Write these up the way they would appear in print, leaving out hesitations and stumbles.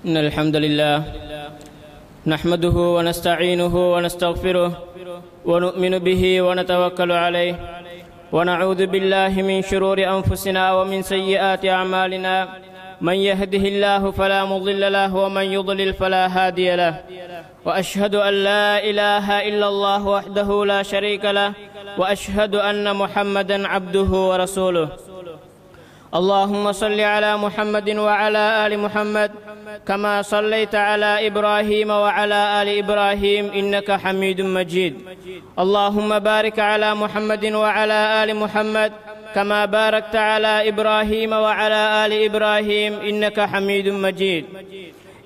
إن الحمد لله نحمده ونستعينه ونستغفره ونؤمن به ونتوكل عليه ونعوذ بالله من شرور أنفسنا ومن سيئات أعمالنا من يهده الله فلا مضل له ومن يضلل فلا هادي له وأشهد أن لا إله إلا الله وحده لا شريك له وأشهد أن محمدا عبده ورسوله اللهم صل على محمد وعلى آل محمد كما صليت على إبراهيم وعلى آل إبراهيم إنك حميد مجيد اللهم بارك على محمد وعلى آل محمد كما باركت على إبراهيم وعلى آل إبراهيم إنك حميد مجيد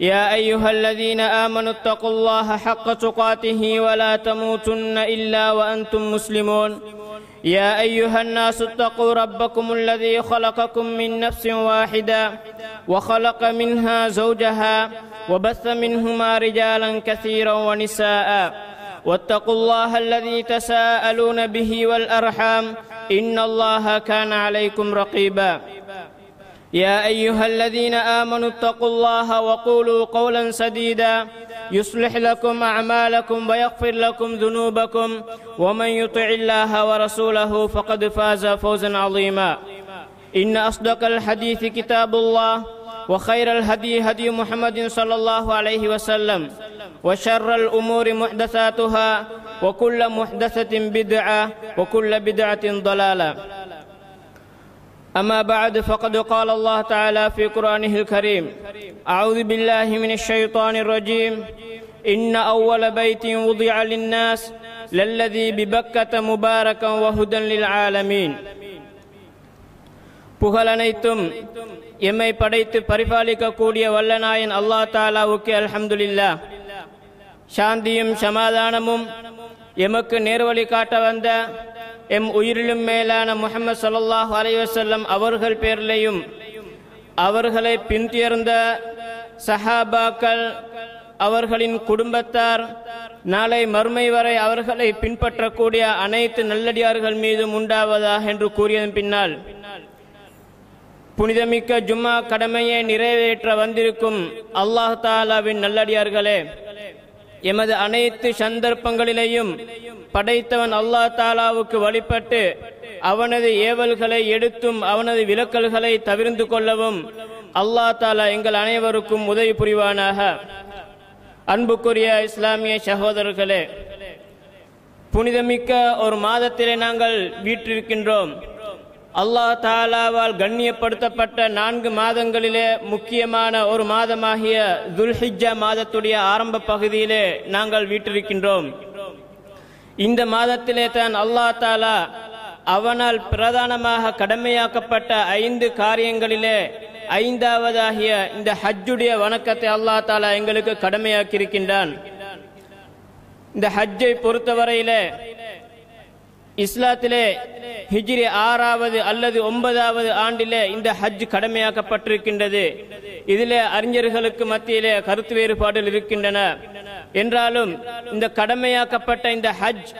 يا أيها الذين آمنوا اتقوا الله حق تقاته ولا تموتن إلا وأنتم مسلمون يا أيها الناس اتقوا ربكم الذي خلقكم من نفس واحدة وخلق منها زوجها وبث منهما رجالا كثيرا ونساء واتقوا الله الذي تساءلون به والأرحام إن الله كان عليكم رقيبا يا أيها الذين آمنوا اتقوا الله وقولوا قولا سديدا يصلح لكم أعمالكم ويغفر لكم ذنوبكم ومن يطع الله ورسوله فقد فاز فوزا عظيما إن أصدق الحديث كتاب الله وخير الهدي هدي محمد صلى الله عليه وسلم وشر الأمور محدثاتها وكل محدثة بدعة وكل بدعة ضلالة أما بعد فقد قال الله تعالى في قرآنه الكريم أعوذ بالله من الشيطان الرجيم إن أول بيت وضع للناس للذي ببكة مباركا وهدى للعالمين புகழனைத்தும் எம்மை படைத்து பரிபாலிக்க கூடிய வல்லநாயன் அல்லாஹ் தஆலாவுக்கு அல்ஹம்துலில்லாஹ். சாந்தியும் சமாதானமும் எமக்கு நேர்வழி காட்ட வந்த எம் உயிரிலும் மேலான முஹம்மது ஸல்லல்லாஹு அலைஹி வஸல்லம் அவர்கள் பேரிலேயும் அவர்களை பின்தொடர்ந்த சஹாபாக்கள் அவர்களின் குடும்பத்தார் நாளை மறுமை வரை அவர்களை பின்பற்றக்கூடிய அனைத்து நல்லடியார்கள் மீதும் உண்டாவதாக என்று கூறியதன் பின்னால் புனிதமிக்க ஜும்மா கடமையை நிறைவேற்ற வந்திருக்கும் அல்லாஹ் தஆலாவின் நல்லடியார்களே, எமது அனைத்து சந்தர்ப்பங்களிலேயும் படைத்தவன் அல்லாஹ் தஆலாவுக்கு வழிபட்டு அவனது ஏவல்களை எடுத்தும் அவனது விலக்கல்களை தவிர்ந்து கொள்ளவும் அல்லாஹ் தஆலா எங்கள் அனைவருக்கும் உதவி புரிவானாக. அன்புக்குரிய இஸ்லாமிய சகோதரர்களே, புனிதமிக்க ஒரு மாதத்திலே நாங்கள் வீற்றிருக்கின்றோம். அல்லாஹ் தஆலாவால் கண்ணியப்படுத்தப்பட்ட 4 மாதங்களிலே முக்கியமான ஒரு மாதமாகிய துல்ஹிஜ்ஜா மாதத்துடைய ஆரம்ப பகுதியிலே நாங்கள் வீற்றிருக்கின்றோம். இந்த மாதத்திலே தான் அல்லாஹ் தஆலா அவனால் பிரதானமாக கடமையாக்கப்பட்ட 5 காரியங்களிலே 5வதாகிய இந்த ஹஜ்ஜுடைய வணக்கத்தை அல்லாஹ் தஆலா எங்களுக்கு கடமையாக்கியிருக்கின்றான். இந்த ஹஜ்ஜை பொறுத்தவரையிலே இஸ்லாத்திலே ஹிஜ்ரி 6வது அல்லது 9வது ஆண்டிலே இந்த ஹஜ் கடமையாக்கப்பட்டிருக்கின்றது. இதிலே அறிஞர்களுக்கு மத்தியிலே கருத்து வேறுபாடுகள் இருக்கின்றன. என்றாலும் இந்த கடமையாக்கப்பட்ட இந்த ஹஜ்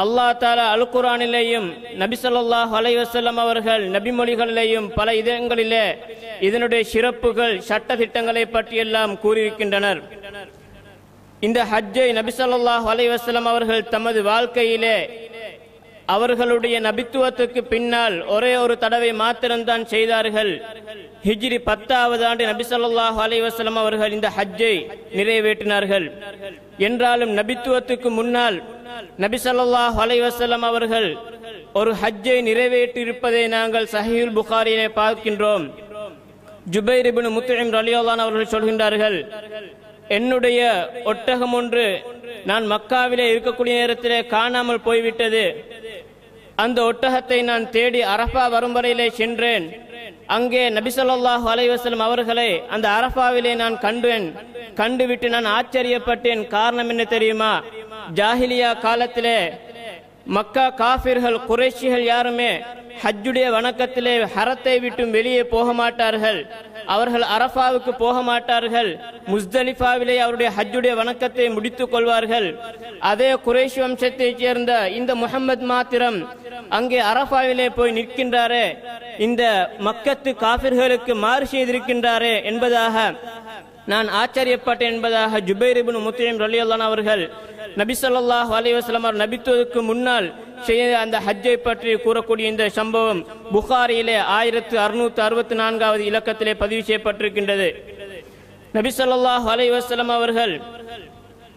அல்லாஹ் தஆலா அல் குர்ஆனிலேயும் நபி ஸல்லல்லாஹு அலைஹி வஸல்லம் அவர்கள் நபிமொழிகளிலேயும் பல இடங்களிலே இதனுடைய சிறப்புகள் சட்ட திட்டங்களை பற்றியெல்லாம் கூறியிருக்கின்றனர். இந்த ஹஜ்ஜை நபி ஸல்லல்லாஹு அலைஹி வஸல்லம் அவர்கள் தமது வாழ்க்கையிலே அவர்களுடைய நபித்துவத்துக்கு பின்னால் ஒரே ஒரு தடவை மாத்திரம்தான் செய்தார்கள். ஹிஜ்ரி 10வது ஆண்டு நபி ஸல்லல்லாஹு அலைஹி வஸல்லம் அவர்கள் இந்த ஹஜ்ஜை நிறைவேற்றினார்கள். என்றாலும் நபித்துவத்துக்கு முன்னால் நபி ஸல்லல்லாஹு அலைஹி வஸல்லம் அவர்கள் ஒரு ஹஜ்ஜை நிறைவேற்றியிருப்பதை நாங்கள் சஹீஹுல் புகாரியிலே பார்க்கின்றோம். ஜுபைர் இப்னு முத்இம் ரலியல்லாஹு அன்ஹு அவர்கள் சொல்கின்றார்கள், என்னுடைய ஒட்டகம் ஒன்று நான் மக்காவிலே இருக்கக்கூடிய நேரத்திலே காணாமல் போய்விட்டது. அந்த ஒட்டகத்தை நான் தேடி அரஃபா வரும் வரையிலே சென்றேன். அங்கே நபி ஸல்லல்லாஹு அலைஹி வஸல்லம் அவர்களை அந்த அரஃபாவிலே நான் கண்டுவிட்டு நான் ஆச்சரியப்பட்டேன். காரணம் என்ன தெரியுமா? ஜாஹிலியா காலத்திலே மக்கா காஃபிர்கள் குறைஷிகள் யாருமே ஹஜ்ஜுடைய வணக்கத்திலே ஹரத்தை விட்டும் வெளியே போக மாட்டார்கள். அவர்கள் அரஃபாவுக்கு போக மாட்டார்கள். முஸ்தலிஃபாவிலே அவருடைய ஹஜ்ஜுடைய வணக்கத்தை முடித்துக் கொள்வார்கள். அதே குறைஷ் வம்சத்தைச் சேர்ந்த இந்த முஹம்மது மாத்திரம் அங்கே அரஃபாவிலே போய் நிற்கின்றாரே, இந்த மக்கத்து காஃபிர்களுக்கு மாறு செய்திருக்கின்றாரே என்பதாக நான் ஆச்சரியப்பட்டேன் என்பதாக ஜுபைர் இப்னு முத்இம் ரலியல்லாஹு அன்ஹு அவர்கள் நபி ஸல்லல்லாஹு அலைஹி வஸல்லம் அவர் நபித்துவதற்கு முன்னால் செய்த அந்த ஹஜ்ஜை பற்றி கூறக்கூடிய இந்த சம்பவம் புகாரியிலே 1664வது இலக்கத்திலே பதிவு செய்யப்பட்டிருக்கின்றது. நபி ஸல்லல்லாஹு அலைஹி வஸல்லம் அவர்கள்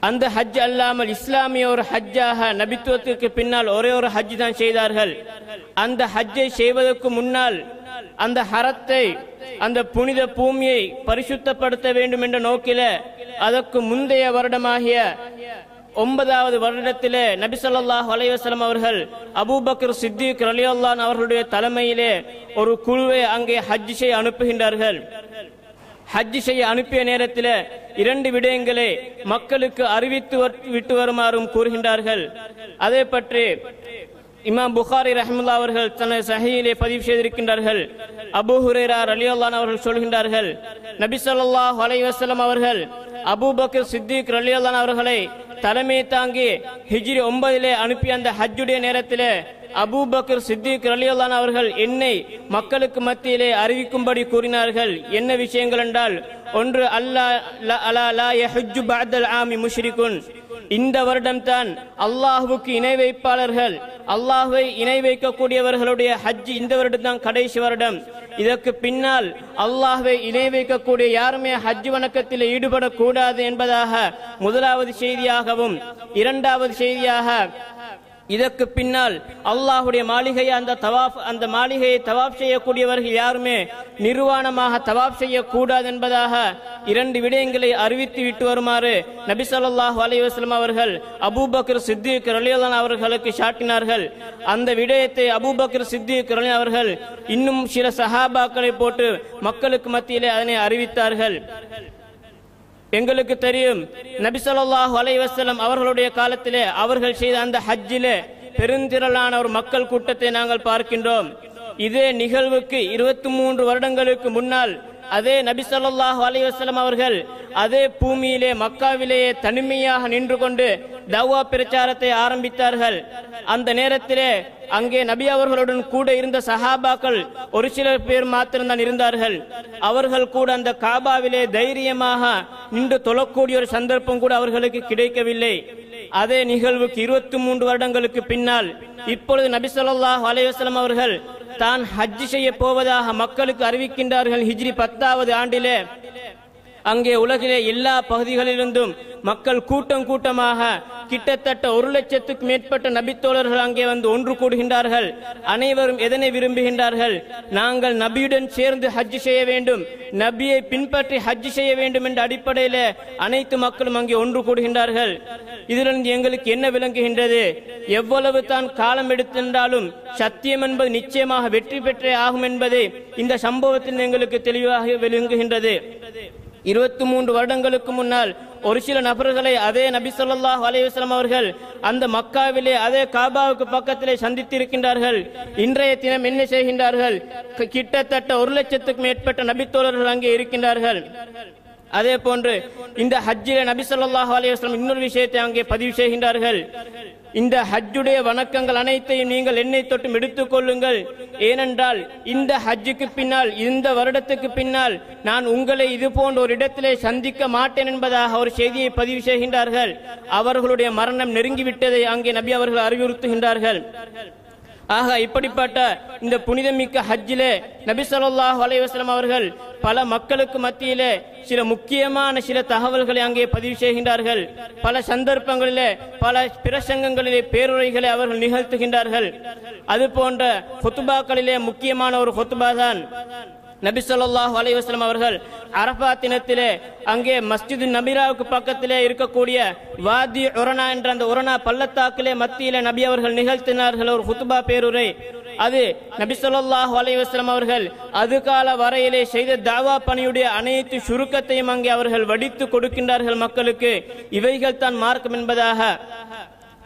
அந்த ஹஜ் அல்லாமல் இஸ்லாமிய ஒரு ஹஜ்ஜாக நபித்துவத்திற்கு பின்னால் ஒரே ஒரு ஹஜ் தான் செய்தார்கள். அந்த ஹஜ்ஜை செய்வதற்கு முன்னால் அந்த ஹரத்தை, அந்த புனித பூமியை பரிசுத்தப்படுத்த வேண்டும் என்ற நோக்கில அதற்கு முந்தைய வருடமாகிய 9வது வருடத்திலே நபி ஸல்லல்லாஹு அலைஹி வஸல்லம் அவர்கள் அபூபக்கர் சித்திக் ரலியல்லாஹு அன்ஹு அவர்களுடைய தலைமையிலே ஒரு குழுவை அங்கே ஹஜ் செய்ய அனுப்புகின்றார்கள். ஹஜ் செய்ய அனுப்பிய நேரத்தில் 2 விடயங்களை மக்களுக்கு அறிவித்து விட்டு வருமாறும் கூறுகின்றார்கள். அதை பற்றி இமாம் புகாரி ரஹ்மத்துல்லாஹி அவர்கள் தனது சஹீஹிலே பதிவு செய்திருக்கின்றார்கள். அபூ ஹுரைரா ரலியல்லாஹு அன்ஹு அவர்கள் சொல்கின்றார்கள், நபி ஸல்லல்லாஹு அலைஹி வஸல்லம் அவர்கள் அபூபக்கர் சித்திக் ரலியல்லாஹு அன்ஹு அவர்களை தலைமை தாங்கி ஹிஜ்ரி 9 அனுப்பிய அந்த ஹஜ்ஜுடைய நேரத்தில் அபூபக்கர் சித்திக் ரலியல்லாஹு அன்ஹு அவர்கள் என்னை மக்களுக்கு மத்தியிலே அறிவிக்கும்படி கூறினார்கள். என்ன விஷயங்கள் என்றால், ஒன்று, லா யஹுஜ்ஜு பஅதல் ஆமி முஷ்ரிகுன், இந்த வருடம் தான் அல்லாஹ்வுக்கு இணை வைப்பாளர்கள், அல்லாஹ்வை இணை வைக்கக்கூடியவர்களுடைய ஹஜ் இந்த வருடம் தான் கடைசி வருடம். இதற்கு பின்னால் அல்லாஹ்வை இணை வைக்கக்கூடிய யாருமே ஹஜ் வணக்கத்தில் ஈடுபடக்கூடாது என்பதாக முதலாவது செய்தியாகவும், இரண்டாவது செய்தியாக இதற்கு பின்னால் அல்லாஹுடைய மாளிகையை அந்த மாளிகையை தவாப் செய்யக்கூடியவர்கள் யாருமே நிர்வாணமாக தவாப் செய்யக்கூடாது என்பதாக 2 விடயங்களை அறிவித்து விட்டு வருமாறு நபி ஸல்லல்லாஹு அலைஹி வஸல்லம் அவர்கள் அபூபக்கர் சித்திக் ரலியல்லாஹு அன்ஹு அவர்களுக்கு சாட்டினார்கள். அந்த விடயத்தை அபூபக்கர் சித்திக் ரலியல்லாஹு அன்ஹு அவர்கள் இன்னும் சில சஹாபாக்களை போட்டு மக்களுக்கு மத்தியிலே அதனை அறிவித்தார்கள். எங்களுக்கு தெரியும், நபி ஸல்லல்லாஹு அலைஹி வஸல்லம் அவர்களுடைய காலத்திலே அவர்கள் செய்த அந்த ஹஜ்ஜிலே பெருந்திரளான ஒரு மக்கள் கூட்டத்தை நாங்கள் பார்க்கின்றோம். இதே நிகழ்வுக்கு 23 வருடங்களுக்கு முன்னால் அதே நபி ஸல்லல்லாஹு அலைஹி வஸல்லம் அவர்கள் அதே பூமியிலே மக்காவிலேயே தனிமையாக நின்று கொண்டு தஅவா பிரச்சாரத்தை ஆரம்பித்தார்கள். அந்த நேரத்திலே அங்கே நபி அவர்களுடன் கூட இருந்த சஹாபாக்கள் ஒரு சில பேர் மாத்திரம்தான் இருந்தார்கள். அவர்கள் கூட அந்த காபாவிலே தைரியமாக நின்று தொழக்கூடிய ஒரு சந்தர்ப்பம் கூட அவர்களுக்கு கிடைக்கவில்லை. அதே நிகழ்வுக்கு 23 வருடங்களுக்கு பின்னால் இப்பொழுது நபி ஸல்லல்லாஹு அலைஹி வஸல்லம் அவர்கள் தான் ஹஜ் செய்ய போவதாக மக்களுக்கு அறிவிக்கின்றார்கள். ஹிஜ்ரி 10வது ஆண்டிலே அங்கே உலகிலே எல்லா பகுதிகளிலிருந்தும் மக்கள் கூட்டம் கூட்டமாக கிட்டத்தட்ட 1 லட்சத்துக்கு மேற்பட்ட நபித்தோழர்கள் அங்கே வந்து ஒன்று கூடுகின்றார்கள். அனைவரும் எதனை விரும்புகின்றார்கள்? நாங்கள் நபியுடன் சேர்ந்து ஹஜ் செய்ய வேண்டும், நபியை பின்பற்றி ஹஜ் செய்ய வேண்டும் என்ற அடிப்படையில் அனைத்து மக்களும் அங்கே ஒன்று கூடுகின்றார்கள். இதிலிருந்து எங்களுக்கு என்ன விளங்குகின்றது? எவ்வளவு தான் காலம் எடுத்திருந்தாலும் சத்தியம் என்பது நிச்சயமாக வெற்றி பெற்றே ஆகும் என்பதை இந்த சம்பவத்தில் எங்களுக்கு தெளிவாக விளங்குகின்றது. 23 வருடங்களுக்கு முன்னால் ஒரு சில நபர்களை அதே நபி ஸல்லல்லாஹு அலைஹி வஸல்லம் அவர்கள் அந்த மக்காவிலே அதே காபாவுக்கு பக்கத்திலே சந்தித்திருக்கின்றார்கள். இன்றைய தினம் என்ன செய்கின்றார்கள்? கிட்டத்தட்ட 1 லட்சத்துக்கு மேற்பட்ட நபித்தோழர்கள் அங்கே இருக்கின்றார்கள். அதே போன்று இந்த ஹஜ்ஜிலே நபி ஸல்லல்லாஹு அலைஹி வஸல்லம் இன்னொரு விஷயத்தை அங்கே பதிவு செய்கின்றார்கள். இந்த ஹஜ்ஜுடைய வணக்கங்கள் அனைத்தையும் நீங்கள் என்னை தொட்டும் எடுத்துக் கொள்ளுங்கள். ஏனென்றால் இந்த ஹஜ்ஜுக்கு பின்னால், இந்த வருடத்துக்கு பின்னால் நான் உங்களை இது போன்ற ஒரு இடத்திலே சந்திக்க மாட்டேன் என்பதாக ஒரு செய்தியை பதிவு செய்கின்றார்கள். அவர்களுடைய மரணம் நெருங்கிவிட்டதை அங்கே நபி அவர்கள் அறிவுறுத்துகின்றார்கள். ஆக இப்படிப்பட்ட இந்த புனிதமிக்க ஹஜ்ஜிலே நபி ஸல்லல்லாஹு அலைஹி வஸல்லம் அவர்கள் பல மக்களுக்கு மத்தியிலே சில முக்கியமான சில தகவல்களை அங்கே பதிவு செய்கின்றார்கள். பல சந்தர்ப்பங்களிலே பல பிரசங்கங்களிலே பேருரைகளை அவர்கள் நிகழ்த்துகின்றார்கள். அது போன்ற ஹுத்பாக்களிலே முக்கியமான ஒரு ஹுத்பா தான் நபி ஸல்லல்லாஹு அலைஹி வஸல்லம் அவர்கள் அரஃபா தினத்திலே அங்கே மஸ்ஜிது நபிராவுக்கு பக்கத்திலே இருக்கக்கூடிய வாதி உரனா என்ற அந்த உரனா பள்ளத்தாக்கிலே மத்தியிலே நபி அவர்கள் நிகழ்த்தினார்கள் ஒரு ஹுத்பா பேருரை. அது நபி ஸல்லல்லாஹு அலைஹி வஸல்லம் அவர்கள் அது கால வரையிலே செய்த தாவா பணியுடைய அனைத்து சுருக்கத்தையும் அங்கே அவர்கள் வடித்து கொடுக்கின்றார்கள் மக்களுக்கு. இவைகள் தான் மார்க்கம் என்பதாக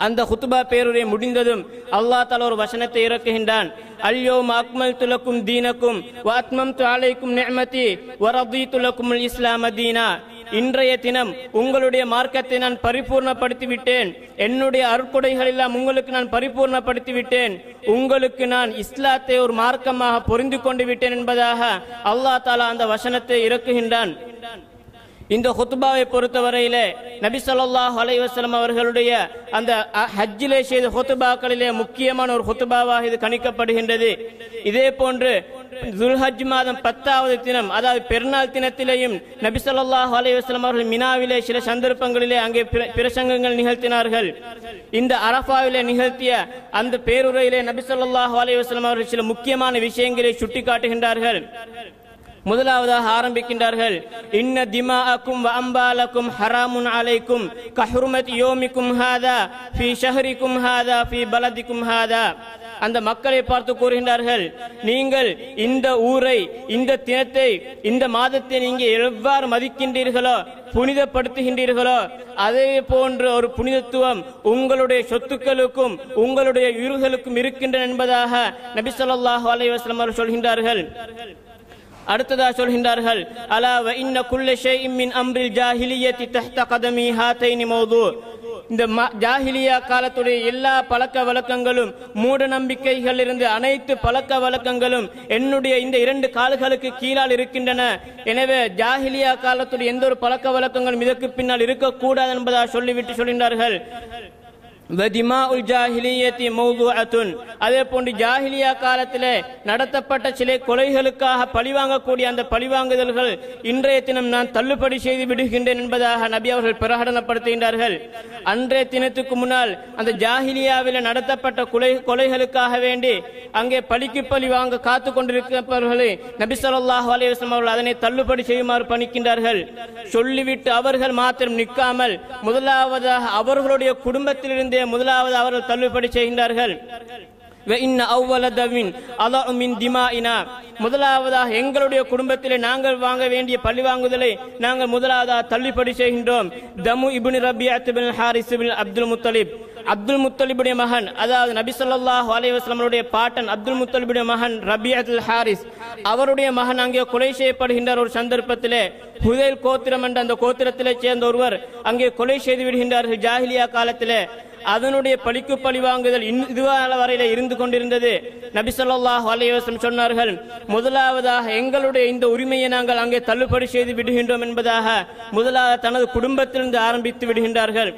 அந்த ஹுத்பா பேருரை முடிந்ததும் அல்லாஹ் தஆலா ஒரு வசனத்தை இறக்குகின்றான். அல்யௌம அக்மல்து லக்கும் தீனக்கும் வ அத்மம்து அலைக்கும் நிஅமதி வ ரதீது லக்குமுல் இஸ்லாம தீனா. இன்றைய தினம் உங்களுடைய மார்க்கத்தை நான் பரிபூர்ணப்படுத்தி விட்டேன், என்னுடைய அருட்கொடைகள் எல்லாம் உங்களுக்கு நான் பரிபூர்ணப்படுத்தி விட்டேன், உங்களுக்கு நான் இஸ்லாத்தை ஒரு மார்க்கமாக பொருந்து கொண்டு விட்டேன் என்பதாக அல்லாஹ் தஆலா அந்த வசனத்தை இறக்குகின்றான். இந்த ஹுத்பாவை பொறுத்தவரையிலே நபி ஸல்லல்லாஹு அலைஹி வஸல்லம் அவர்களுடைய அந்த ஹஜ்ஜிலே செய்த ஹுத்பாக்களிலே முக்கியமான ஒரு ஹுத்பாவாக இது கணிக்கப்படுகின்றது. இதே போன்று துல்ஹஜ் மாதம் 10வது தினம், அதாவது பெருநாள் தினத்திலேயும் நபி ஸல்லல்லாஹு அலைஹி வஸல்லம் அவர்கள் மினாவிலே சில சந்தர்ப்பங்களிலே அங்கே பிரசங்கங்கள் நிகழ்த்தினார்கள். இந்த அரஃபாவிலே நிகழ்த்திய அந்த பேருரையிலே நபி ஸல்லல்லாஹு அலைஹி வஸல்லம் அவர்கள் சில முக்கியமான விஷயங்களை சுட்டிக்காட்டுகின்றார்கள். முதலாவதாக ஆரம்பிக்கின்றார்கள், இன்ன திமாஅக்கும் வ அம்பாலக்கும் ஹராமுன் அலைக்கும் கஹுர்மத் யோமிக்கும் ஹாதா ஃபீ ஷஹரிக்கும் ஹாதா ஃபீ பலதிக்கும் ஹாதா. அந்த மக்களை பார்த்து கூறுகின்றார்கள், நீங்கள் இந்த ஊரை, இந்த தினத்தை, இந்த மாதத்தை நீங்கள் எவ்வாறு மதிக்கின்றீர்களோ, புனிதப்படுத்துகின்றீர்களோ, அதே போன்ற ஒரு புனிதத்துவம் உங்களுடைய சொத்துக்களுக்கும் உங்களுடைய உயிர்களுக்கும் இருக்கின்றன என்பதாக நபி ஸல்லல்லாஹு அலைஹி வஸல்லம் அவர்கள் சொல்கின்றார்கள். அடுத்ததாக சொல்கின்றார்கள், அலா வ இன்ன குல்ல ஷைஇன் மின் அம்ரில் ஜாஹிலியத்தி தஹ்த கதமி ஹாதைனி மௌது. இந்த ஜாஹிலியா காலத்துடைய எல்லா பழக்க வழக்கங்களும், மூட நம்பிக்கைகள் இருந்து அனைத்து பழக்க வழக்கங்களும் என்னுடைய இந்த 2 கால்களுக்கு கீழால் இருக்கின்றன. எனவே ஜாஹிலியா காலத்துடைய எந்த ஒரு பழக்க வழக்கங்களும் இதற்கு பின்னால் இருக்கக்கூடாது என்பதாக சொல்லிவிட்டு சொல்கின்றார்கள், அதே போன்று ஜாஹிலியா காலத்திலே நடத்தப்பட்ட சில கொலைகளுக்காக பழிவாங்கக்கூடிய அந்த பழிவாங்குதல்கள் இன்றைய தினம் நான் தள்ளுபடி செய்து விடுகின்றேன் என்பதாக நபி அவர்கள் பிரகடனப்படுத்துகின்றார்கள். அன்றைய தினத்துக்கு முன்னால் அந்த ஜாஹிலியாவில் நடத்தப்பட்ட கொலைகளுக்காக வேண்டி அங்கே பழிக்கு பழி வாங்க காத்து கொண்டிருப்பவர்களை நபி ஸல்லல்லாஹு அலைஹி வஸல்லம் அவர்கள் அதனை தள்ளுபடி செய்யுமாறு பணிக்கின்றார்கள். சொல்லிவிட்டு அவர்கள் மாத்திரம் நிற்காமல் முதலாவதாக அவர்களுடைய குடும்பத்திலிருந்து முதலாவது அவர்கள் தள்ளுபடி செய்கின்றார்கள். முதலாவதாக எங்களுடைய குடும்பத்திலே நாங்கள் வாங்க வேண்டிய பழிவாங்குதலை நாங்கள் முதலாவதாக தள்ளுபடி செய்கின்றோம். தமு இப்னு ரபியத் பின் ஹாரிஸ் பின் அப்துல் முத்தலிப், அப்துல் முத்தலிபுடைய மகன், அதாவது நபி ஸல்லல்லாஹு அலைஹி வஸல்லமுடைய பாட்டன் அப்துல் முத்தலிபுடைய மகன் ரபியத்துல் ஹாரிஸ், அவருடைய மகன் அங்கே கொலை செய்யப்படுகின்ற ஒரு சந்தர்ப்பத்திலே ஹுதைல் கோத்திரம் என்ற அந்த கோத்திரத்திலே சேர்ந்த ஒருவர் அங்கே கொலை செய்து விடுகின்றார்கள். ஜாஹிலியா காலத்திலே அதனுடைய பழிக்கு பழிவாங்குதல் இதுவரை வரையில இருந்து கொண்டிருந்தது. நபி ஸல்லல்லாஹு அலைஹி வஸல்லம் சொன்னார்கள், முதலாவதாக எங்களுடைய இந்த உரிமையை நாங்கள் அங்கே தள்ளுபடி செய்து விடுகின்றோம் என்பதாக முதலாவது தனது குடும்பத்திலிருந்து ஆரம்பித்து விடுகின்றார்கள்.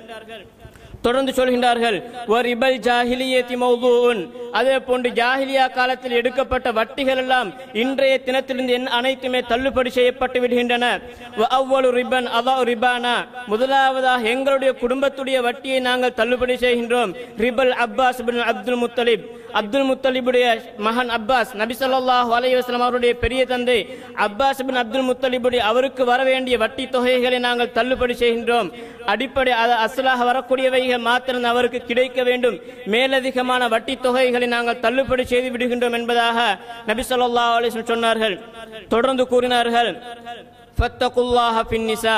தொடர்ந்து சொல்கின்றார்கள், அதே போன்று ஜாஹிலியா காலத்தில் எடுக்கப்பட்ட வட்டிகள் எல்லாம் இன்றைய தினத்திலிருந்து அனைத்துமே தள்ளுபடி செய்யப்பட்டு விடுகின்றன. முதலாவதாக எங்களுடைய குடும்பத்துடைய வட்டியை நாங்கள் தள்ளுபடி செய்கின்றோம். ரிபல் அப்பாஸ் பின் அப்துல் முத்தலிப், அப்துல் முத்தலிபுடைய மகன் அப்பாஸ், நபி ஸல்லல்லாஹு அலைஹி வஸல்லம் அவருடைய பெரிய தந்தை அப்பாஸ் பின் அப்துல் முத்தலிபுடைய அவருக்கு வர வேண்டிய வட்டி தொகைகளை நாங்கள் தள்ளுபடி செய்கின்றோம். அடிப்படை அசலாக வரக்கூடியவைகள் மாத்திரம் அவருக்கு கிடைக்க வேண்டும். மேலதிகமான வட்டி தொகைகளை நாங்கள் தள்ளுபடி செய்து விடுகின்றோம் என்பதாக நபி ஸல்லல்லாஹு அலைஹி வஸல்லம் சொன்னார்கள். தொடர்ந்து கூறினார்கள், ஃபத்தகுல்லாஹ ஃபின்னிஸா,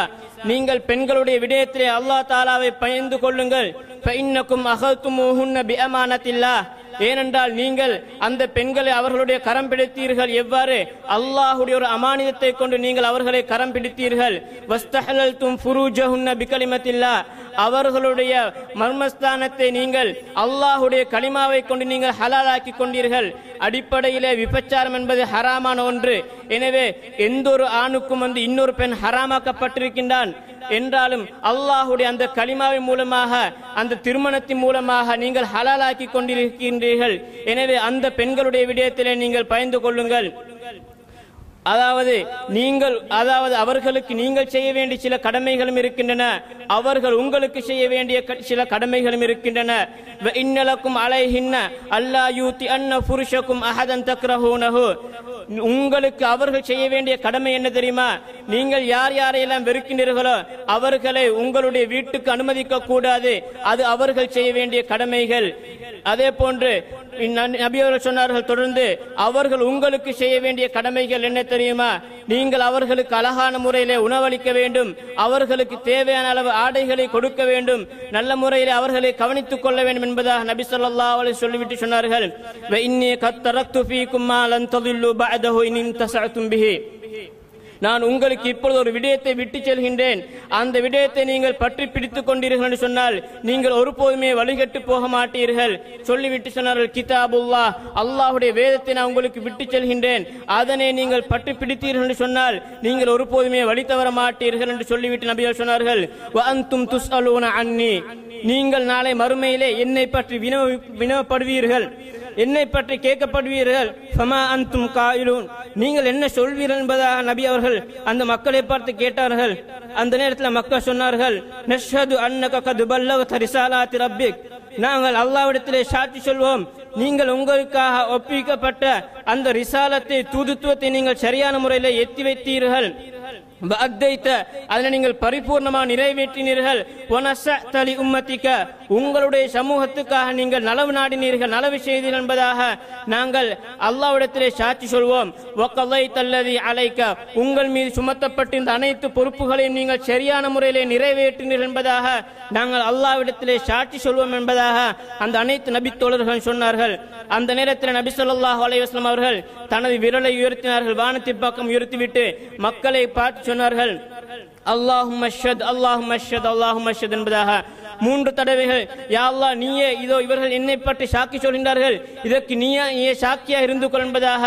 நீங்கள் பெண்களுடைய விடயத்திலே அல்லாஹ் தஆலாவை பயந்து கொள்ளுங்கள். ஃபஇன்னகும் அகதுமுஹுன்ன பிஅமானத்தில்லாஹ், ஏனென்றால் நீங்கள் அந்த பெண்களை அவர்களுடைய கரம் பிடித்தீர்கள். எவ்வாறு? அல்லாஹ்வுடைய ஒரு அமானிதத்தை கொண்டு நீங்கள் அவர்களை கரம் பிடித்தீர்கள். வஸ்தஹலல்தும் ஃபுரூஜஹுன்ன பிகலிமத்தில்லாஹ், அவர்களுடைய மர்மஸ்தானத்தை நீங்கள் அல்லாஹ்வுடைய கலிமாவை கொண்டு நீங்கள் ஹலாலாக்கி கொண்டீர்கள். அடிப்படையிலே விபச்சாரம் என்பது ஹராமான ஒன்று. எனவே எந்த ஒரு ஆணுக்கும் இன்னொரு பெண் ஹராமாக்கப்பட்டிருக்கின்றான் என்றாலும் அல்லாஹ்வுடைய அந்த கலிமாவின் மூலமாக, அந்த திருமணத்தின் மூலமாக நீங்கள் ஹலாலாக்கி கொண்டிருக்கின்றீர்கள். எனவே அந்த பெண்களுடைய விடயத்திலே நீங்கள் பயந்து கொள்ளுங்கள். அதாவது அவர்களுக்கு நீங்கள் செய்ய வேண்டிய சில கடமைகளும் இருக்கின்றன, அவர்கள் உங்களுக்கு செய்ய வேண்டிய சில கடமைகளும் இருக்கின்றன. இன்னலக்கும் அலைஹின்ன அல்லா யூதி அன்ன ஃபுருஷக்கும் அஹதன் தக்ரஹூனஹு, உங்களுக்கு அவர்கள் செய்ய வேண்டிய கடமை என்ன தெரியுமா? நீங்கள் யார் யாரையெல்லாம் வெறுக்கின்றீர்களோ அவர்களை உங்களுடைய வீட்டுக்கு அனுமதிக்க கூடாது. அது அவர்கள் செய்ய வேண்டிய கடமைகள். அதே போன்று நபி அவர்கள் சொன்னார்கள், தொடர்ந்து அவர்கள் உங்களுக்கு செய்ய வேண்டிய கடமைகள் என்ன தெரியுமா? நீங்கள் அவர்களுக்கு அழகான முறையிலே உணவளிக்க வேண்டும், அவர்களுக்கு தேவையான அளவு ஆடைகளை கொடுக்க வேண்டும், நல்ல முறையில் அவர்களை கவனித்துக் கொள்ள வேண்டும் என்பதாக நபி ஸல்லல்லாஹு அலைஹி வஸல்லம் சொல்லிவிட்டு சொன்னார்கள், வ இன்னி கத் தரக்து ஃபீக்கும் மா லன் ததில்லு பஅதஹு இன் தஸஅதும் பிஹி, நான் உங்களுக்கு இப்பொழுது ஒரு விடயத்தை விட்டு செல்கின்றேன், அந்த விடயத்தை நீங்கள் பற்றி பிடித்துக் கொண்டீர்கள் என்று சொன்னால் நீங்கள் ஒருபோதுமே வழிகட்டு போக மாட்டீர்கள். சொல்லிவிட்டு சொன்னார்கள், கிதாபுல்லாஹ், அல்லாஹ்வுடைய வேதத்தை நான் உங்களுக்கு விட்டு செல்கின்றேன், அதனை நீங்கள் பற்றி பிடித்தீர்கள் என்று சொன்னால் நீங்கள் ஒருபோதுமே வழி தவற மாட்டீர்கள் என்று சொல்லிவிட்டு நபிகள் சொன்னார்கள், வ அன்தும் துஸ்அலூன அன்னி, நீங்கள் நாளை மறுமையிலே என்னை பற்றி வினவப்படுவீர்கள், என்னை பற்றி கேட்கப்படுவீர்கள். ஃபமா அன்தும் காயிலூன், நீங்கள் என்ன சொல்வீர்கள் என்பதாக நபி அவர்கள் அந்த மக்களை பார்த்து கேட்டார்கள். அந்த நேரத்தில் மக்கள் சொன்னார்கள், நஷ்ஹது அன்னக கத் பல்லகத ரிசாலாத்தி ரப்பிக், நாங்கள் அல்லாஹ்விடத்திலே சாட்சி சொல்வோம், நீங்கள் உங்களுக்காக ஒப்பிக்கப்பட்ட அந்த ரிசாலத்தை, தூதுத்துவத்தை நீங்கள் சரியான முறையில் எத்தி வைத்தீர்கள், அதனை நீங்கள் பரிபூர்ணமாக நிறைவேற்றினீர்கள், உங்களுடைய சமூகத்துக்காக நீங்கள் நலவு நாடினீர்கள், நலவு செய்தீர்கள் என்பதாக நாங்கள் அல்லாஹ்விடத்திலே சாட்சி சொல்வோம். உங்கள் மீது சுமத்தப்பட்ட இந்த அனைத்து பொறுப்புகளையும் நீங்கள் சரியான முறையிலே நிறைவேற்றினீர்கள் என்பதாக நாங்கள் அல்லாஹ்விடத்திலே சாட்சி சொல்வோம் என்பதாக அந்த அனைத்து நபி தோழர்கள் சொன்னார்கள். அந்த நேரத்தில் நபி ஸல்லல்லாஹு அலைஹி வஸல்லம் அவர்கள் தனது விரலை உயர்த்தினார்கள், வானத்தின் பக்கம் உயர்த்திவிட்டு மக்களை பார்த்து சொன்னார்கள், அல்லாஹும்ம ஷஹத் அல்லாஹும்ம ஷஹத் அல்லாஹும்ம ஷஹத் என்பதாக 3 தடவைகள், யா அல்லாஹ் நீயே, இதோ இவர்கள் என்னை பற்றி சாக்கி சொல்கின்றார்கள், இதற்கு நீயே சாக்கியா இருந்து கொள் என்பதாக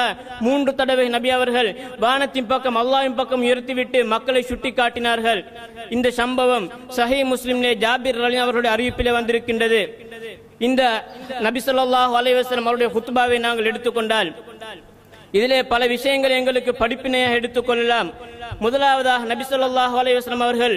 3 தடவை நபி அவர்கள் வானத்தின் பக்கம் அல்லாஹ்வின் பக்கம் உயர்த்திவிட்டு மக்களை சுட்டி காட்டினார்கள். இந்த சம்பவம் சஹீஹ் முஸ்லிமிலே ஜாபிர் ரலியல்லாஹு அவர்களுடைய அறிவிப்பிலே வந்திருக்கின்றது. இந்த நபி ஸல்லல்லாஹு அலைஹி வஸல்லம் அவருடைய குத்பாவை நாங்கள் எடுத்துக்கொண்டால் இதிலே பல விஷயங்கள் எங்களுக்கு படிப்பினையாக எடுத்துக்கொள்ளலாம். முதலாவதாக நபி ஸல்லல்லாஹு அலைஹி வஸல்லம் அவர்கள்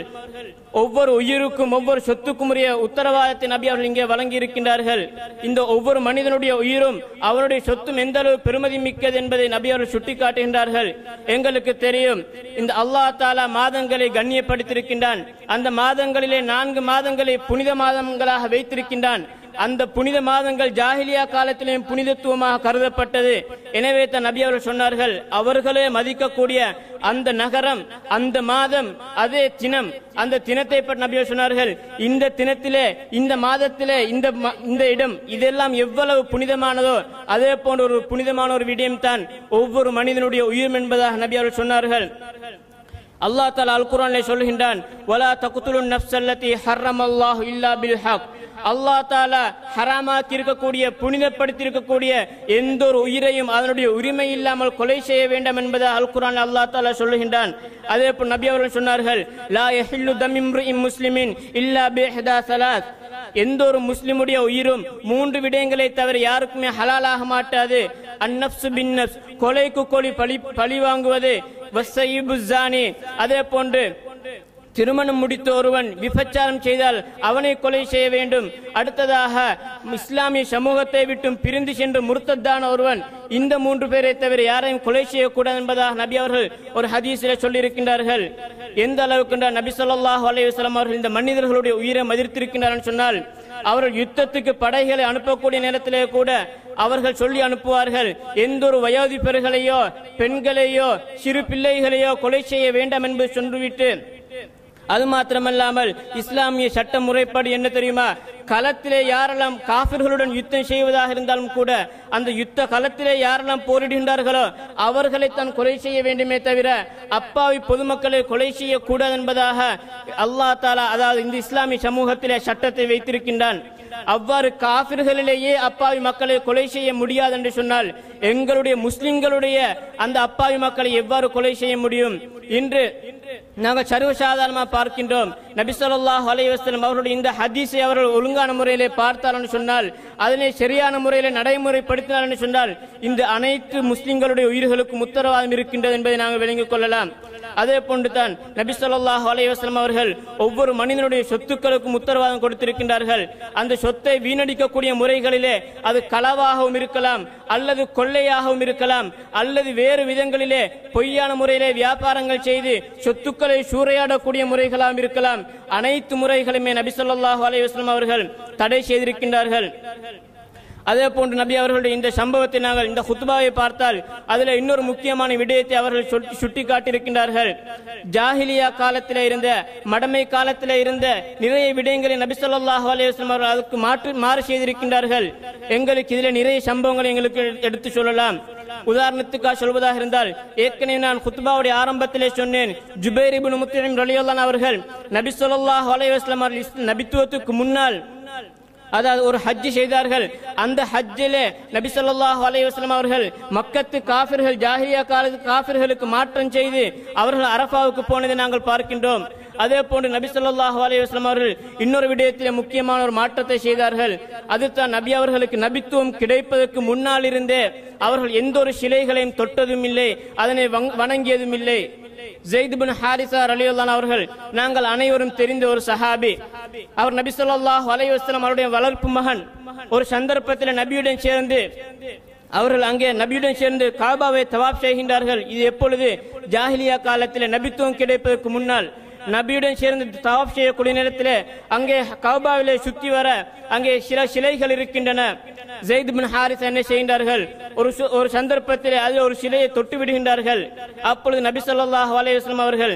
ஒவ்வொரு உயிருக்கும் ஒவ்வொரு சொத்துக்கும் உரிய உத்தரவாதத்தை நபி அவர்கள் இங்கே வழங்கி இருக்கின்றார்கள். இந்த ஒவ்வொரு மனிதனுடைய உயிரும் அவருடைய சொத்தும் எந்த அளவு பெருமதி மிக்கது என்பதை நபி அவர்கள் சுட்டிக்காட்டுகின்றார்கள். எங்களுக்கு தெரியும், இந்த அல்லாஹ் தஆலா மாதங்களை கண்ணியப்படுத்தியிருக்கின்றான். அந்த மாதங்களிலே 4 மாதங்களை புனித மாதங்களாக வைத்திருக்கின்றான். அந்த புனித மாதங்கள் ஜாஹிலியா காலத்திலேயும் புனிதத்துவமாக கருதப்பட்டது. எனவே தான் நபி அவர்கள் சொன்னார்கள், அவர்களே மதிக்கக்கூடிய அந்த நகரம், அந்த மாதம், அதே தினம், அந்த தினத்தை பற்றி நபி அவர்கள் சொன்னார்கள், இந்த தினத்திலே, இந்த மாதத்திலே, இந்த இடம், இதெல்லாம் எவ்வளவு புனிதமானதோ அதே போன்ற ஒரு புனிதமான ஒரு விடயம் தான் ஒவ்வொரு மனிதனுடைய உயிர் என்பதாக நபி அவர்கள் சொன்னார்கள். அல்லாஹ் தஆலா அல் குர்ஆனிலே சொல்கின்றான், வலா தக்துலுன் நஃப்ஸல்லதி ஹர்ரமல்லாஹு இல்லா பில் ஹக், அல்லாஹ் தஆலா ஹராமாக்கி இருக்கக்கூடிய, புனிதப்படுத்தி இருக்கக்கூடிய எந்த ஒரு உயிரையும் அதனுடைய உரிமை இல்லாமல் கொலை செய்ய வேண்டாம் என்பதை அல் குர்ஆனில் அல்லாஹ் தஆலா சொல்லுகின்றான். அதே போல் நபி அவர்கள் சொன்னார்கள், லா யஹில்லு தம் இம்ரிஇன் முஸ்லிமின் இல்லா பிஹதா ஸலாத், எந்த ஒரு முஸ்லிமுடைய உயிரும் 3 விடயங்களை தவிர யாருக்குமே ஹலாலாக மாட்டாது. அந்நஃப்ஸு பின்னஃப்ஸ், கொலைக்கு கொலை பழி வாங்குவது, வஸ்ஸைபு ஸானி, அதே போன்று திருமணம் முடித்த ஒருவன் விபச்சாரம் செய்தால் அவனை கொலை செய்ய வேண்டும். அடுத்ததாக இஸ்லாமிய சமூகத்தை விட்டும் பிரிந்து சென்று முர்த்தத்தான ஒருவன், இந்த 3 பேரை தவிர யாரையும் கொலை செய்யக்கூடாது என்பதாக நபி அவர்கள் ஒரு ஹதீஸிலே சொல்லியிருக்கின்றார்கள். எந்த அளவுக்கு நபி ஸல்லல்லாஹு அலைஹி வஸல்லம் அவர்கள் இந்த மனிதர்களுடைய உயிரை மதித்திருக்கின்றார்கள் சொன்னால், அவர்கள் யுத்தத்துக்கு படைகளை அனுப்பக்கூடிய நேரத்திலே கூட அவர்கள் சொல்லி அனுப்புவார்கள், எந்த ஒரு வயோதிபர்களையோ பெண்களையோ சிறு பிள்ளைகளையோ கொலை செய்ய வேண்டாம் என்பது சொல்லிவிட்டு, அது மாத்திரமல்லாமல் இஸ்லாமிய சட்ட முறைப்படி என்ன தெரியுமா, களத்திலே யாரெல்லாம் காஃபிர்களுடன் யுத்தம் செய்வதாக இருந்தாலும் கூட அந்த யுத்த களத்திலே யாரெல்லாம் போரிடுகின்றார்களோ அவர்களை தான் கொலை செய்ய வேண்டுமே தவிர அப்பாவி பொதுமக்களை கொலை செய்யக்கூடாது என்பதாக அல்லாஹ் தஆலா, அதாவது இந்த இஸ்லாமிய சமூகத்திலே சட்டத்தை வைத்திருக்கின்றான். அவ்வாறு காஃபிர்களிலேயே அப்பாவி மக்களை கொலை செய்ய முடியாது என்று சொன்னால் எங்களுடைய முஸ்லிம்களுடைய அந்த அப்பாவி மக்களை எவ்வாறு கொலை செய்ய முடியும்? இன்று நாங்கள் சர்வசாதாரணமாக பார்க்கின்றோம். நபி ஸல்லல்லாஹு அலைஹி வஸல்லம் அவர்களுடைய இந்த ஹதீஸை அவர்கள் ஒழுங்கான முறையிலே பார்த்தார்கள் சொன்னால், அதனை சரியான முறையிலே நடைமுறைப்படுத்தினார்கள் சொன்னால் இந்த அனைத்து முஸ்லிம்களுடைய உயிர்களுக்கும் உத்தரவாதம் இருக்கின்றது என்பதை நாங்கள் விளங்கிக் கொள்ளலாம். அதே போன்றுதான் நபி ஸல்லல்லாஹு அலைஹி வஸல்லம் அவர்கள் ஒவ்வொரு மனிதனுடைய சொத்துக்களுக்கும் உத்தரவாதம் கொடுத்திருக்கின்றார்கள். அந்த சொத்தை வீணடிக்கக்கூடிய முறைகளிலே அது களவாகவும் இருக்கலாம், அல்லது கொள்ளையாகவும் இருக்கலாம், அல்லது வேறு விதங்களிலே பொய்யான முறையிலே வியாபாரங்கள் செய்து சொத்துக்களை சூறையாடக்கூடிய முறைகளாகவும் இருக்கலாம். அனைத்து முறைகளுமே நபி ஸல்லல்லாஹு அலைஹி வஸல்லம் அவர்கள் தடை செய்திருக்கின்றார்கள். அதே போன்று நபி அவர்களுடைய இந்த சம்பவத்தை நாங்கள் இந்த குத்பாவை பார்த்தால் அதில் இன்னொரு முக்கியமான விடயத்தை அவர்கள் சுட்டி காட்டியிருக்கின்றார்கள். ஜாஹிலியா காலத்தில் இருந்த மடமை காலத்தில் இருந்த நிறைய விடயங்களை நபி ஸல்லல்லாஹு அலைஹி வஸல்லம் அவர்கள் அதுக்கு மாறு செய்திருக்கின்றார்கள். எங்களுக்கு இதில் நிறைய சம்பவங்களை எங்களுக்கு எடுத்து சொல்லலாம். உதாரணத்துக்காக சொல்வதாக இருந்தால், ஏற்கனவே நான் குத்பாவுடைய ஆரம்பத்திலே சொன்னேன், ஜுபைர் இப்னு முத்இம் ரலியல்லாஹு அன்ஹு அவர்கள் நபி ஸல்லல்லாஹு அலைஹி வஸல்லம் அவர்கள் நபித்துவத்துக்கு முன்னால் அதாவது ஒரு ஹஜ் செய்தார்கள். அந்த ஹஜ்ஜிலே நபி ஸல்லல்லாஹு அலைஹி வஸல்லம் அவர்கள் மக்கத்து காஃபிர்கள் ஜாஹிலியா காலத்து காஃபிர்களுக்கு மாற்றம் செய்து அவர்கள் அரஃபாவுக்கு போனதை நாங்கள் பார்க்கின்றோம். அதே போன்று நபி ஸல்லல்லாஹு அலைஹி வஸல்லம் அவர்கள் இன்னொரு விடயத்திலே முக்கியமான ஒரு மாற்றத்தை செய்தார்கள். அதுதான் நபி அவர்களுக்கு நபித்துவம் கிடைப்பதற்கு முன்னால் இருந்தே அவர்கள் எந்த ஒரு சிலைகளையும் தொட்டதும் இல்லை, அதனை வணங்கியதும் இல்லை. ஸைத் இப்னு ஹாரிஸா ரலியல்லாஹு அன்ஹு அவர்கள் நாங்கள் அனைவரும் தெரிந்த ஒரு சஹாபி. அவர் நபி ஸல்லல்லாஹு அலைஹி வஸல்லம் அவருடைய வளர்ப்பு மகன். ஒரு சந்தர்ப்பத்தில் நபியுடன் சேர்ந்து அவர்கள் அங்கே நபியுடன் சேர்ந்து காபாவை தவாப் செய்கின்றார்கள். இது எப்பொழுது? ஜாஹிலியா காலத்தில் நபித்துவம் கிடைப்பதற்கு முன்னால். நபியுடன் சேர்ந்து தவாப் செய்யக்கூடிய நேரத்தில் அங்கே காபாவிலே சுற்றி வர அங்கே சில சிலைகள் இருக்கின்றன. ஸைத் இப்னு ஹாரிஸா என்ன செய்கின்றார்கள்? ஒரு சந்தர்ப்பத்தில் அதில் ஒரு சிலையை தொட்டு விடுகின்றார்கள். அப்பொழுது நபி ஸல்லல்லாஹு அலைஹி வஸல்லம் அவர்கள்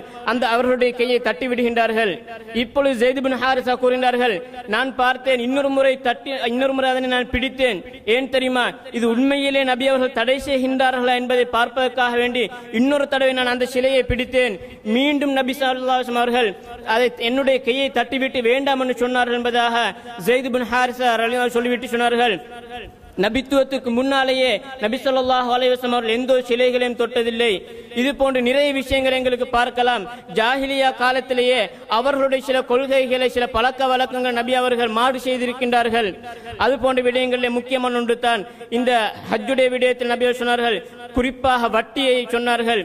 அவர்களுடைய கையை தட்டி விடுகின்றார்கள். இப்பொழுது ஸைத் இப்னு ஹாரிஸா கூறுகின்றார்கள், நான் பார்த்தேன், இன்னொரு முறை அதனை நான் பிடித்தேன். ஏன் தெரியுமா? இது உண்மையிலே நபி அவர்கள் தடை செய்கின்றார்களா என்பதை பார்ப்பதற்காக வேண்டி இன்னொரு தடவை நான் அந்த சிலையை பிடித்தேன். மீண்டும் நபி ஸல்லல்லாஹு அலைஹி வஸல்லம் அவர்கள் அதை என்னுடைய கையை தட்டிவிட்டு வேண்டாம் என்று சொன்னார்கள் என்பதாக ஸைத் இப்னு ஹாரிஸா ரலியல்லாஹு அன்ஹு சொல்லிவிட்டு சொன்னார்கள். நபித்துவத்துக்கு முன்னாலேயே நபி ஸல்லல்லாஹு அலைஹி வஸல்லம் அவர்கள் எந்த சிலைகளையும் தொட்டதில்லை. இது போன்று நிறைய விஷயங்கள் எங்களுக்கு பார்க்கலாம். ஜாஹிலியா காலத்திலேயே அவர்களுடைய சில கொள்கைகளை சில பழக்க வழக்கங்கள் நபி அவர்கள் மாறு செய்திருக்கின்றார்கள். அது போன்ற விடயங்களில் முக்கியமான ஒன்று தான் இந்த ஹஜ்ஜுடைய விடயத்தில் நபி அவர்கள் சொன்னார்கள், குறிப்பாக வட்டியை சொன்னார்கள்.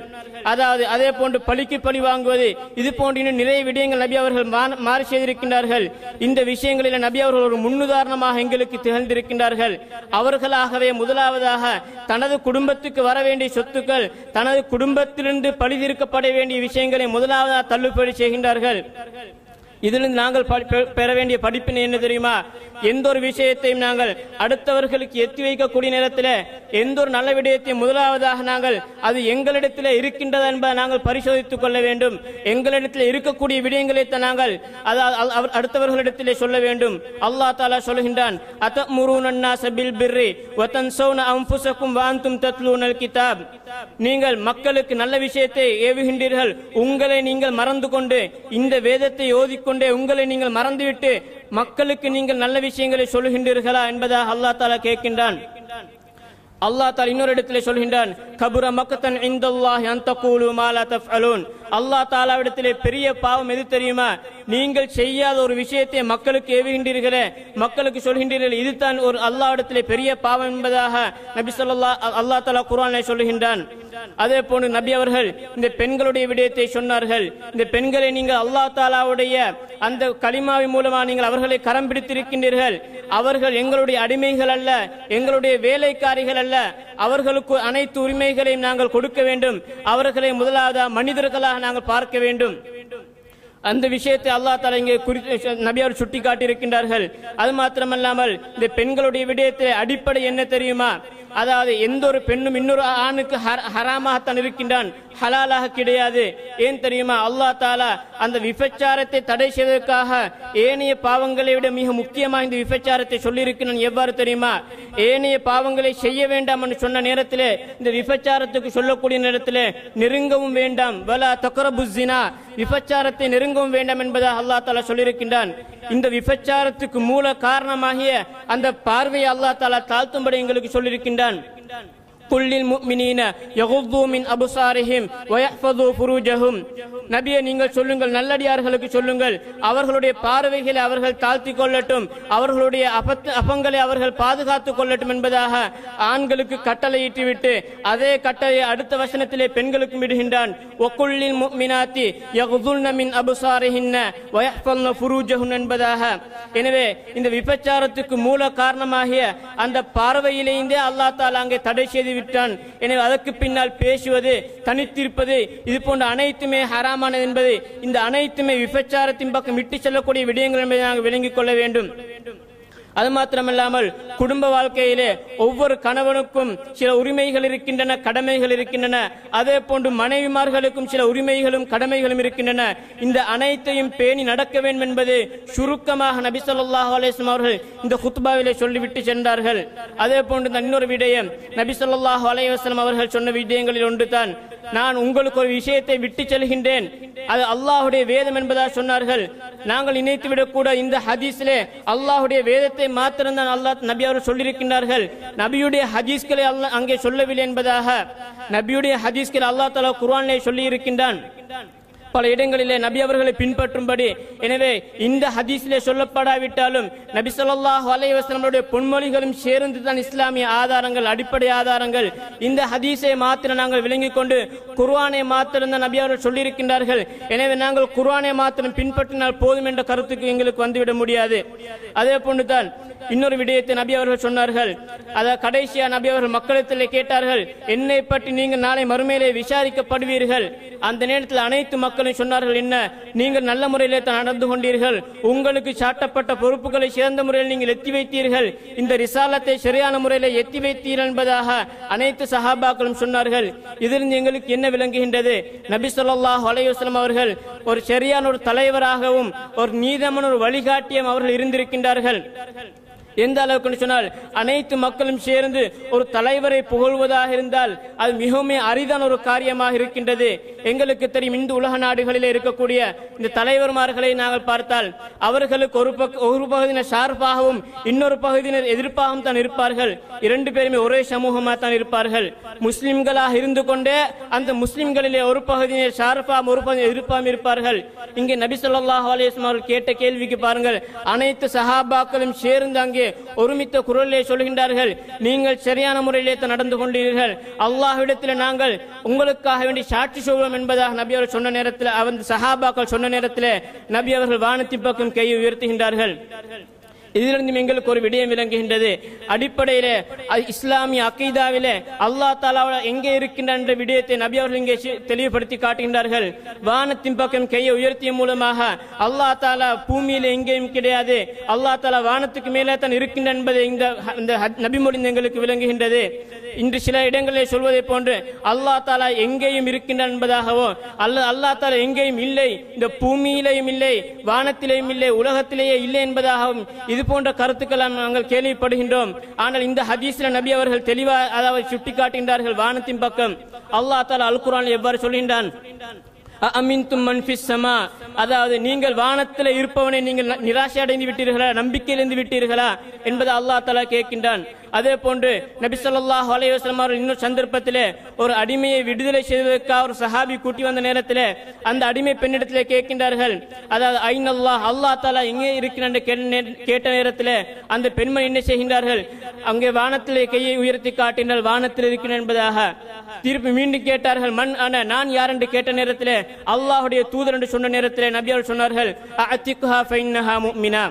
அதாவது அதே போன்று பழிக்கு பழி வாங்குவது, இது போன்ற இன்னும் நிறைய விடயங்கள் நபி அவர்கள் மாறு செய்திருக்கின்றார்கள். இந்த விஷயங்களில் நபி அவர்கள் ஒரு முன்னுதாரணமாக எங்களுக்கு திகழ்ந்திருக்கின்றார்கள். அவர்களாகவே முதலாவதாக தனது குடும்பத்துக்கு வர வேண்டிய சொத்துக்கள், தனது குடும்பத்திலிருந்து பழி தீர்க்கப்பட வேண்டிய விஷயங்களை முதலாவதாக தள்ளுபடி செய்கின்றார்கள். இதிலிருந்து நாங்கள் பெற வேண்டிய படிப்பினை என்ன தெரியுமா? எந்த ஒரு விஷயத்தையும் நாங்கள் அடுத்தவர்களுக்கு எத்தி வைக்கக்கூடிய நேரத்தில் எந்த ஒரு நல்ல விடயத்தையும் முதலாவதாக நாங்கள் அது எங்களிடத்தில் இருக்கின்றதா என்பதை நாங்கள் பரிசோதித்துக் கொள்ள வேண்டும். எங்களிடத்தில் இருக்கக்கூடிய விடயங்களை நாங்கள் அடுத்தவர்களிடத்திலே சொல்ல வேண்டும். அல்லாஹ் தஆலா சொல்கின்றான், அத்தமுரூன அன்னாஸ பில் பிர்ரி வ தன்ஸௌன அன்ஃபுஸகும் வ அன்தும் தத்லூனல் கிதாப். நீங்கள் மக்களுக்கு நல்ல விஷயத்தை ஏவுகின்றீர்கள், உங்களை நீங்கள் மறந்து கொண்டு இந்த வேதத்தை ஓதிக்கொண்டே உங்களை நீங்கள் மறந்துவிட்டு மக்களுக்கு நீங்கள் நல்ல விஷயங்களை சொல்கின்றீர்களா என்பதாக அல்லாஹ் தஆலா கேட்கின்றான். அல்லாஹ் தஆலா இன்னொரு இடத்திலே சொல்கின்றான், கபுர மக்கத்தன் இன்தல்லாஹி அன் தகூலு மா லா தஃஅலூன். அல்லாஹ் தஆலாவிடத்திலே பெரிய பாவம் எது தெரியுமா? நீங்கள் செய்யாத ஒரு விஷயத்தை மக்களுக்கு ஏவுகின்றீர்களே, மக்களுக்கு சொல்கின்றீர்கள், இதுதான் ஒரு அல்லாஹ்விடத்திலே பெரிய பாவம் என்பதாக நபி அல்லாஹ் தஆலா குர்ஆனிலே சொல்கின்றான். அதே போன்று நபி அவர்கள் இந்த பெண்களுடைய விடயத்தை சொன்னார்கள். இந்த பெண்களை நீங்கள் அல்லாஹ் தஆலாவுடைய அந்த கலிமாவின் மூலமாக நீங்கள் அவர்களை கரம் பிடித்திருக்கின்றீர்கள். அவர்கள் எங்களுடைய அடிமைகள் அல்ல, எங்களுடைய வேலைக்காரிகள் அல்ல. அவர்களுக்கு அனைத்து உரிமைகளையும் நாங்கள் கொடுக்க வேண்டும். அவர்களை முதலாவது மனிதர்களாக நாங்கள் பார்க்க வேண்டும். அந்த விஷயத்தை அல்லாஹ் தஆலா இங்கே நபி அவர் சுட்டி காட்டியிருக்கின்றார்கள். அது மாத்திரமல்லாமல் இந்த பெண்களுடைய விடயத்தில் அடிப்படை என்ன தெரியுமா? அதாவது எந்த ஒரு பெண்ணும் இன்னொரு ஆணுக்கு ஹராமாகத்தான் இருக்கின்றான், ஹலாலாக கிடையாது. ஏன் தெரியுமா? அல்லாஹ் தஆலா அந்த விபச்சாரத்தை தடை செய்வதற்காக ஏனைய பாவங்களை விட மிக முக்கியமாக இந்த விபச்சாரத்தை சொல்லியிருக்கிறான். எவ்வாறு தெரியுமா? ஏனைய பாவங்களை செய்ய வேண்டாம் என்று சொன்ன நேரத்திலே இந்த விபச்சாரத்துக்கு சொல்லக்கூடிய நேரத்திலே நெருங்கவும் வேண்டாம், வலா தக்ரபுஸ் ஸினா, விபச்சாரத்தை நெருங்கவும் வேண்டாம் என்பதாக அல்லாஹ் தஆலா சொல்லியிருக்கின்றான். இந்த விபச்சாரத்துக்கு மூல காரணமாகிய அந்த பார்வையை அல்லாஹ் தஆலா தாழ்த்தும்படி எங்களுக்கு சொல்லியிருக்கின்றான். குல்லில் முஃமினீன யகுது மின் அப்சாரிஹிம் வ யஹ்ஃபது ஃபுரூஜஹும். நபியே நீங்கள் சொல்லுங்கள், நல்லடியார்களுக்கு சொல்லுங்கள், அவர்களுடைய பார்வைகளை அவர்கள் தாழ்த்திக் கொள்ளட்டும், அவர்களுடைய அபங்களை அவர்கள் பாதுகாத்துக் கொள்ளட்டும் என்பதாக ஆண்களுக்கு கட்டளையிட்டுவிட்டு அதே கட்டளை அடுத்த வசனத்திலே பெண்களுக்கு விடுகின்றான். வகுல்லில் முஃமினாத்தி யகுதுல்ன மின் அப்சாரிஹின்ன வ யஹ்ஃபல்ன ஃபுரூஜஹுன் என்பதாக. எனவே இந்த விபச்சாரத்துக்கு மூல காரணமாகிய அந்த பார்வையிலேயே அல்லாஹ் தஆலா அங்கே தடை செய்து விட்டான். எனவே அதற்கு பின்னால் பேசுவது, தனித்திருப்பது, இது போன்ற அனைத்துமே ஹராமானது என்பது, இந்த அனைத்துமே விபச்சாரத்தின் பக்கம் விட்டு செல்லக்கூடிய விடயங்கள் என்பதை நாங்கள் விளங்கிக் கொள்ள வேண்டும். அது மாத்திரமல்லாமல் குடும்ப வாழ்க்கையிலே ஒவ்வொரு கணவனுக்கும் சில உரிமைகள் இருக்கின்றன, கடமைகள் இருக்கின்றன. அதே போன்று மனைவிமார்களுக்கும் சில உரிமைகளும் கடமைகளும் இருக்கின்றன. இந்த அனைத்தையும் பேணி நடக்க வேண்டும் என்பது சுருக்கமாக நபி ஸல்லல்லாஹு அலைஹி வஸல்லம் அவர்கள் இந்த குத்பாவிலே சொல்லிவிட்டு சென்றார்கள். அதே போன்று இன்னொரு விடயம், நபி ஸல்லல்லாஹு அலைஹி வஸல்லம் அவர்கள் சொன்ன விடயங்களில் ஒன்று தான், நான் உங்களுக்கு ஒரு விஷயத்தை விட்டு செல்கின்றேன், அது அல்லாஹுடைய வேதம் என்பதாக சொன்னார்கள். நாங்கள் நினைத்துவிடக் கூட இந்த ஹதீஸிலே அல்லாஹுடைய வேதத்தை மாத்திரம்தான் அல்லாஹ் நபி அவர்கள் சொல்லியிருக்கின்றார்கள், நபியுடைய ஹதீஸ்களை அல்லாஹ் அங்கே சொல்லவில்லை என்பதாக. நபியுடைய ஹதீஸ்களை அல்லாஹ் தஆலா குர்ஆனிலே சொல்லி இருக்கின்றான் பல இடங்களிலே நபி அவர்களை பின்பற்றும்படி. எனவே இந்த ஹதீஸிலே சொல்லப்படாவிட்டாலும் நபி ஸல்லல்லாஹு அலைஹி வஸல்லம் பொன்மொழிகளும் சேர்ந்து தான் இஸ்லாமிய ஆதாரங்கள், அடிப்படை ஆதாரங்கள். இந்த ஹதீஸை மாத்திரம் நாங்கள் விளங்கிக் கொண்டு குர்ஆனை மாத்திரம் தான் நபி அவர்கள் சொல்லியிருக்கின்றார்கள், எனவே நாங்கள் குர்ஆனை மாத்திரம் பின்பற்றினால் போதும் என்ற கருத்துக்கு எங்களுக்கு வந்துவிட முடியாது. அதே போன்று தான் இன்னொரு விடயத்தை நபி அவர்கள் சொன்னார்கள். அதாவது கடைசியா நபி அவர்கள் மக்களிடத்திலே கேட்டார்கள், என்னை பற்றி நீங்கள் நாளை மறுமையிலே விசாரிக்கப்படுவீர்கள். அந்த நேரத்தில் அனைத்து மக்களும் சொன்னார்கள், என்ன நீங்கள் நல்ல முறையிலே தான் நடந்து கொண்டீர்கள், உங்களுக்கு சாட்டப்பட்ட பொறுப்புகளை சிறந்த முறையில் நீங்கள் எத்தி வைத்தீர்கள், இந்த ரிசாலத்தை சரியான முறையில் எத்தி வைத்தீர்கள் என்பதாக அனைத்து சஹாபாக்களும் சொன்னார்கள். இதிலிருந்து எங்களுக்கு என்ன விளங்குகின்றது? நபி ஸல்லல்லாஹு அலைஹி வஸல்லம் அவர்கள் ஒரு சரியான ஒரு தலைவராகவும் ஒரு நீதமான ஒரு வழிகாட்டியும் அவர்கள் இருந்திருக்கின்றார்கள். எந்த அளவுக்கு சொன்னால், அனைத்து மக்களும் சேர்ந்து ஒரு தலைவரை புகழ்வதாக இருந்தால் அது மிகவும் அரிதான ஒரு காரியமாக இருக்கின்றது. எங்களுக்கு தெரியும், இந்த உலக நாடுகளில் இருக்கக்கூடிய இந்த தலைவர்மார்களை நாங்கள் பார்த்தால் அவர்களுக்கு ஒரு பகுதியினர் சார்பாகவும் இன்னொரு பகுதியினர் எதிர்ப்பாகவும் தான் இருப்பார்கள். இரண்டு பேருமே ஒரே சமூகமாக தான் இருப்பார்கள். முஸ்லிம்களாக இருந்து கொண்டே அந்த முஸ்லிம்களிலே ஒரு பகுதியினர் சார்பாகவும் ஒரு பகுதியில் எதிர்ப்பாகவும் இருப்பார்கள். இங்கே நபி ஸல்லல்லாஹு அலைஹி வஸல்லம் அவர்கள் கேட்ட கேள்விக்கு பாருங்கள், அனைத்து சஹாபாக்களும் சேர்ந்து அங்கே ஒருமித்த குரலிலே சொல்கின்றார்கள், நீங்கள் சரியான முறையிலே நடந்து கொண்டீர்கள், அல்லாஹ்விடத்தில் நாங்கள் உங்களுக்காக வேண்டி சாட்சி சொல்வோம் என்பதாக நபி அவர்கள் சொன்ன நேரத்தில், அந்த சஹாபாக்கள் சொன்ன நேரத்தில் நபி அவர்கள் வானத்தின் பக்கம் கையை உயர்த்துகின்றார்கள். இதிலிருந்து எங்களுக்கு ஒரு விடயம் விளங்குகின்றது. அடிப்படையிலே இஸ்லாமிய அகீதாவிலே அல்லாஹ் தஆலா எங்கே இருக்கின்றார் என்ற விடயத்தை நபி அவர்கள் இங்கே தெளிவுபடுத்தி காட்டுகின்றார்கள். வானத்தின் பக்கம் கையை உயர்த்திய மூலமாக அல்லாஹ் தஆலா பூமியிலே எங்கேயும் கிடையாது, அல்லாஹ் தஆலா வானத்துக்கு மேலே தான் இருக்கின்றார் என்பதை இந்த நபிமொழி எங்களுக்கு விளங்குகின்றது. இன்று சில இடங்களில் சொல்வதை போன்று அல்லாஹ் தஆலா எங்கேயும் இருக்கின்றார் என்பதாகவோ அல்லாஹ் தஆலா எங்கேயும் இல்லை, இந்த பூமியிலேயும் இல்லை, வானத்திலேயும் இல்லை, உலகத்திலேயே இல்லை என்பதாகவும் இது போன்ற கருத்துக்கள் நாங்கள் கேள்விப்படுகின்றோம். ஆனால் இந்த ஹதீஸ்ல நபி அவர்கள் தெளிவாக அதாவது சுட்டிக்காட்டுகின்றார்கள் வானத்தின் பக்கம். அல்லாஹ் தஆலா அல் குர்ஆனில் எவ்வாறு சொல்கின்றான், அமின்தும் மன் ஃபிஸ் ஸமா, அதாவது நீங்கள் வானத்தில் இருப்பவனை நீங்கள் நிராசை அடைந்து விட்டீர்களா, நம்பிக்கையிலிருந்து விட்டீர்களா என்பதை அல்லாஹ் தஆலா கேட்கின்றான். அதே போன்று நபி ஸல்லல்லாஹு அலைஹி வஸல்லம் அவர்கள் இன்னொரு சந்தர்ப்பத்திலே ஒரு அடிமையை விடுதலை செய்வதற்காக ஒரு சஹாபி கூட்டி வந்த நேரத்தில் அந்த அடிமை பெண்ணிடத்திலே கேட்கின்றார்கள், அதாவது ஐன் அல்லாஹ் தஆலா எங்கே இருக்கிறான் கேட்ட நேரத்தில் அந்த பெண்மணி என்ன செய்கின்றார்கள், அங்கே வானத்திலே கையை உயர்த்தி காட்டினால் வானத்தில் இருக்கிறேன் என்பதாக. திருப்பி மீண்டும் கேட்டார்கள், மன் அன, நான் யார் என்று கேட்ட நேரத்தில் அல்லாஹ்வுடைய தூதர் என்று சொன்ன நேரத்தில் நபி அவர்கள் சொன்னார்கள், அஅதிக்ஹா ஃபைன்னஹா முஃமினா,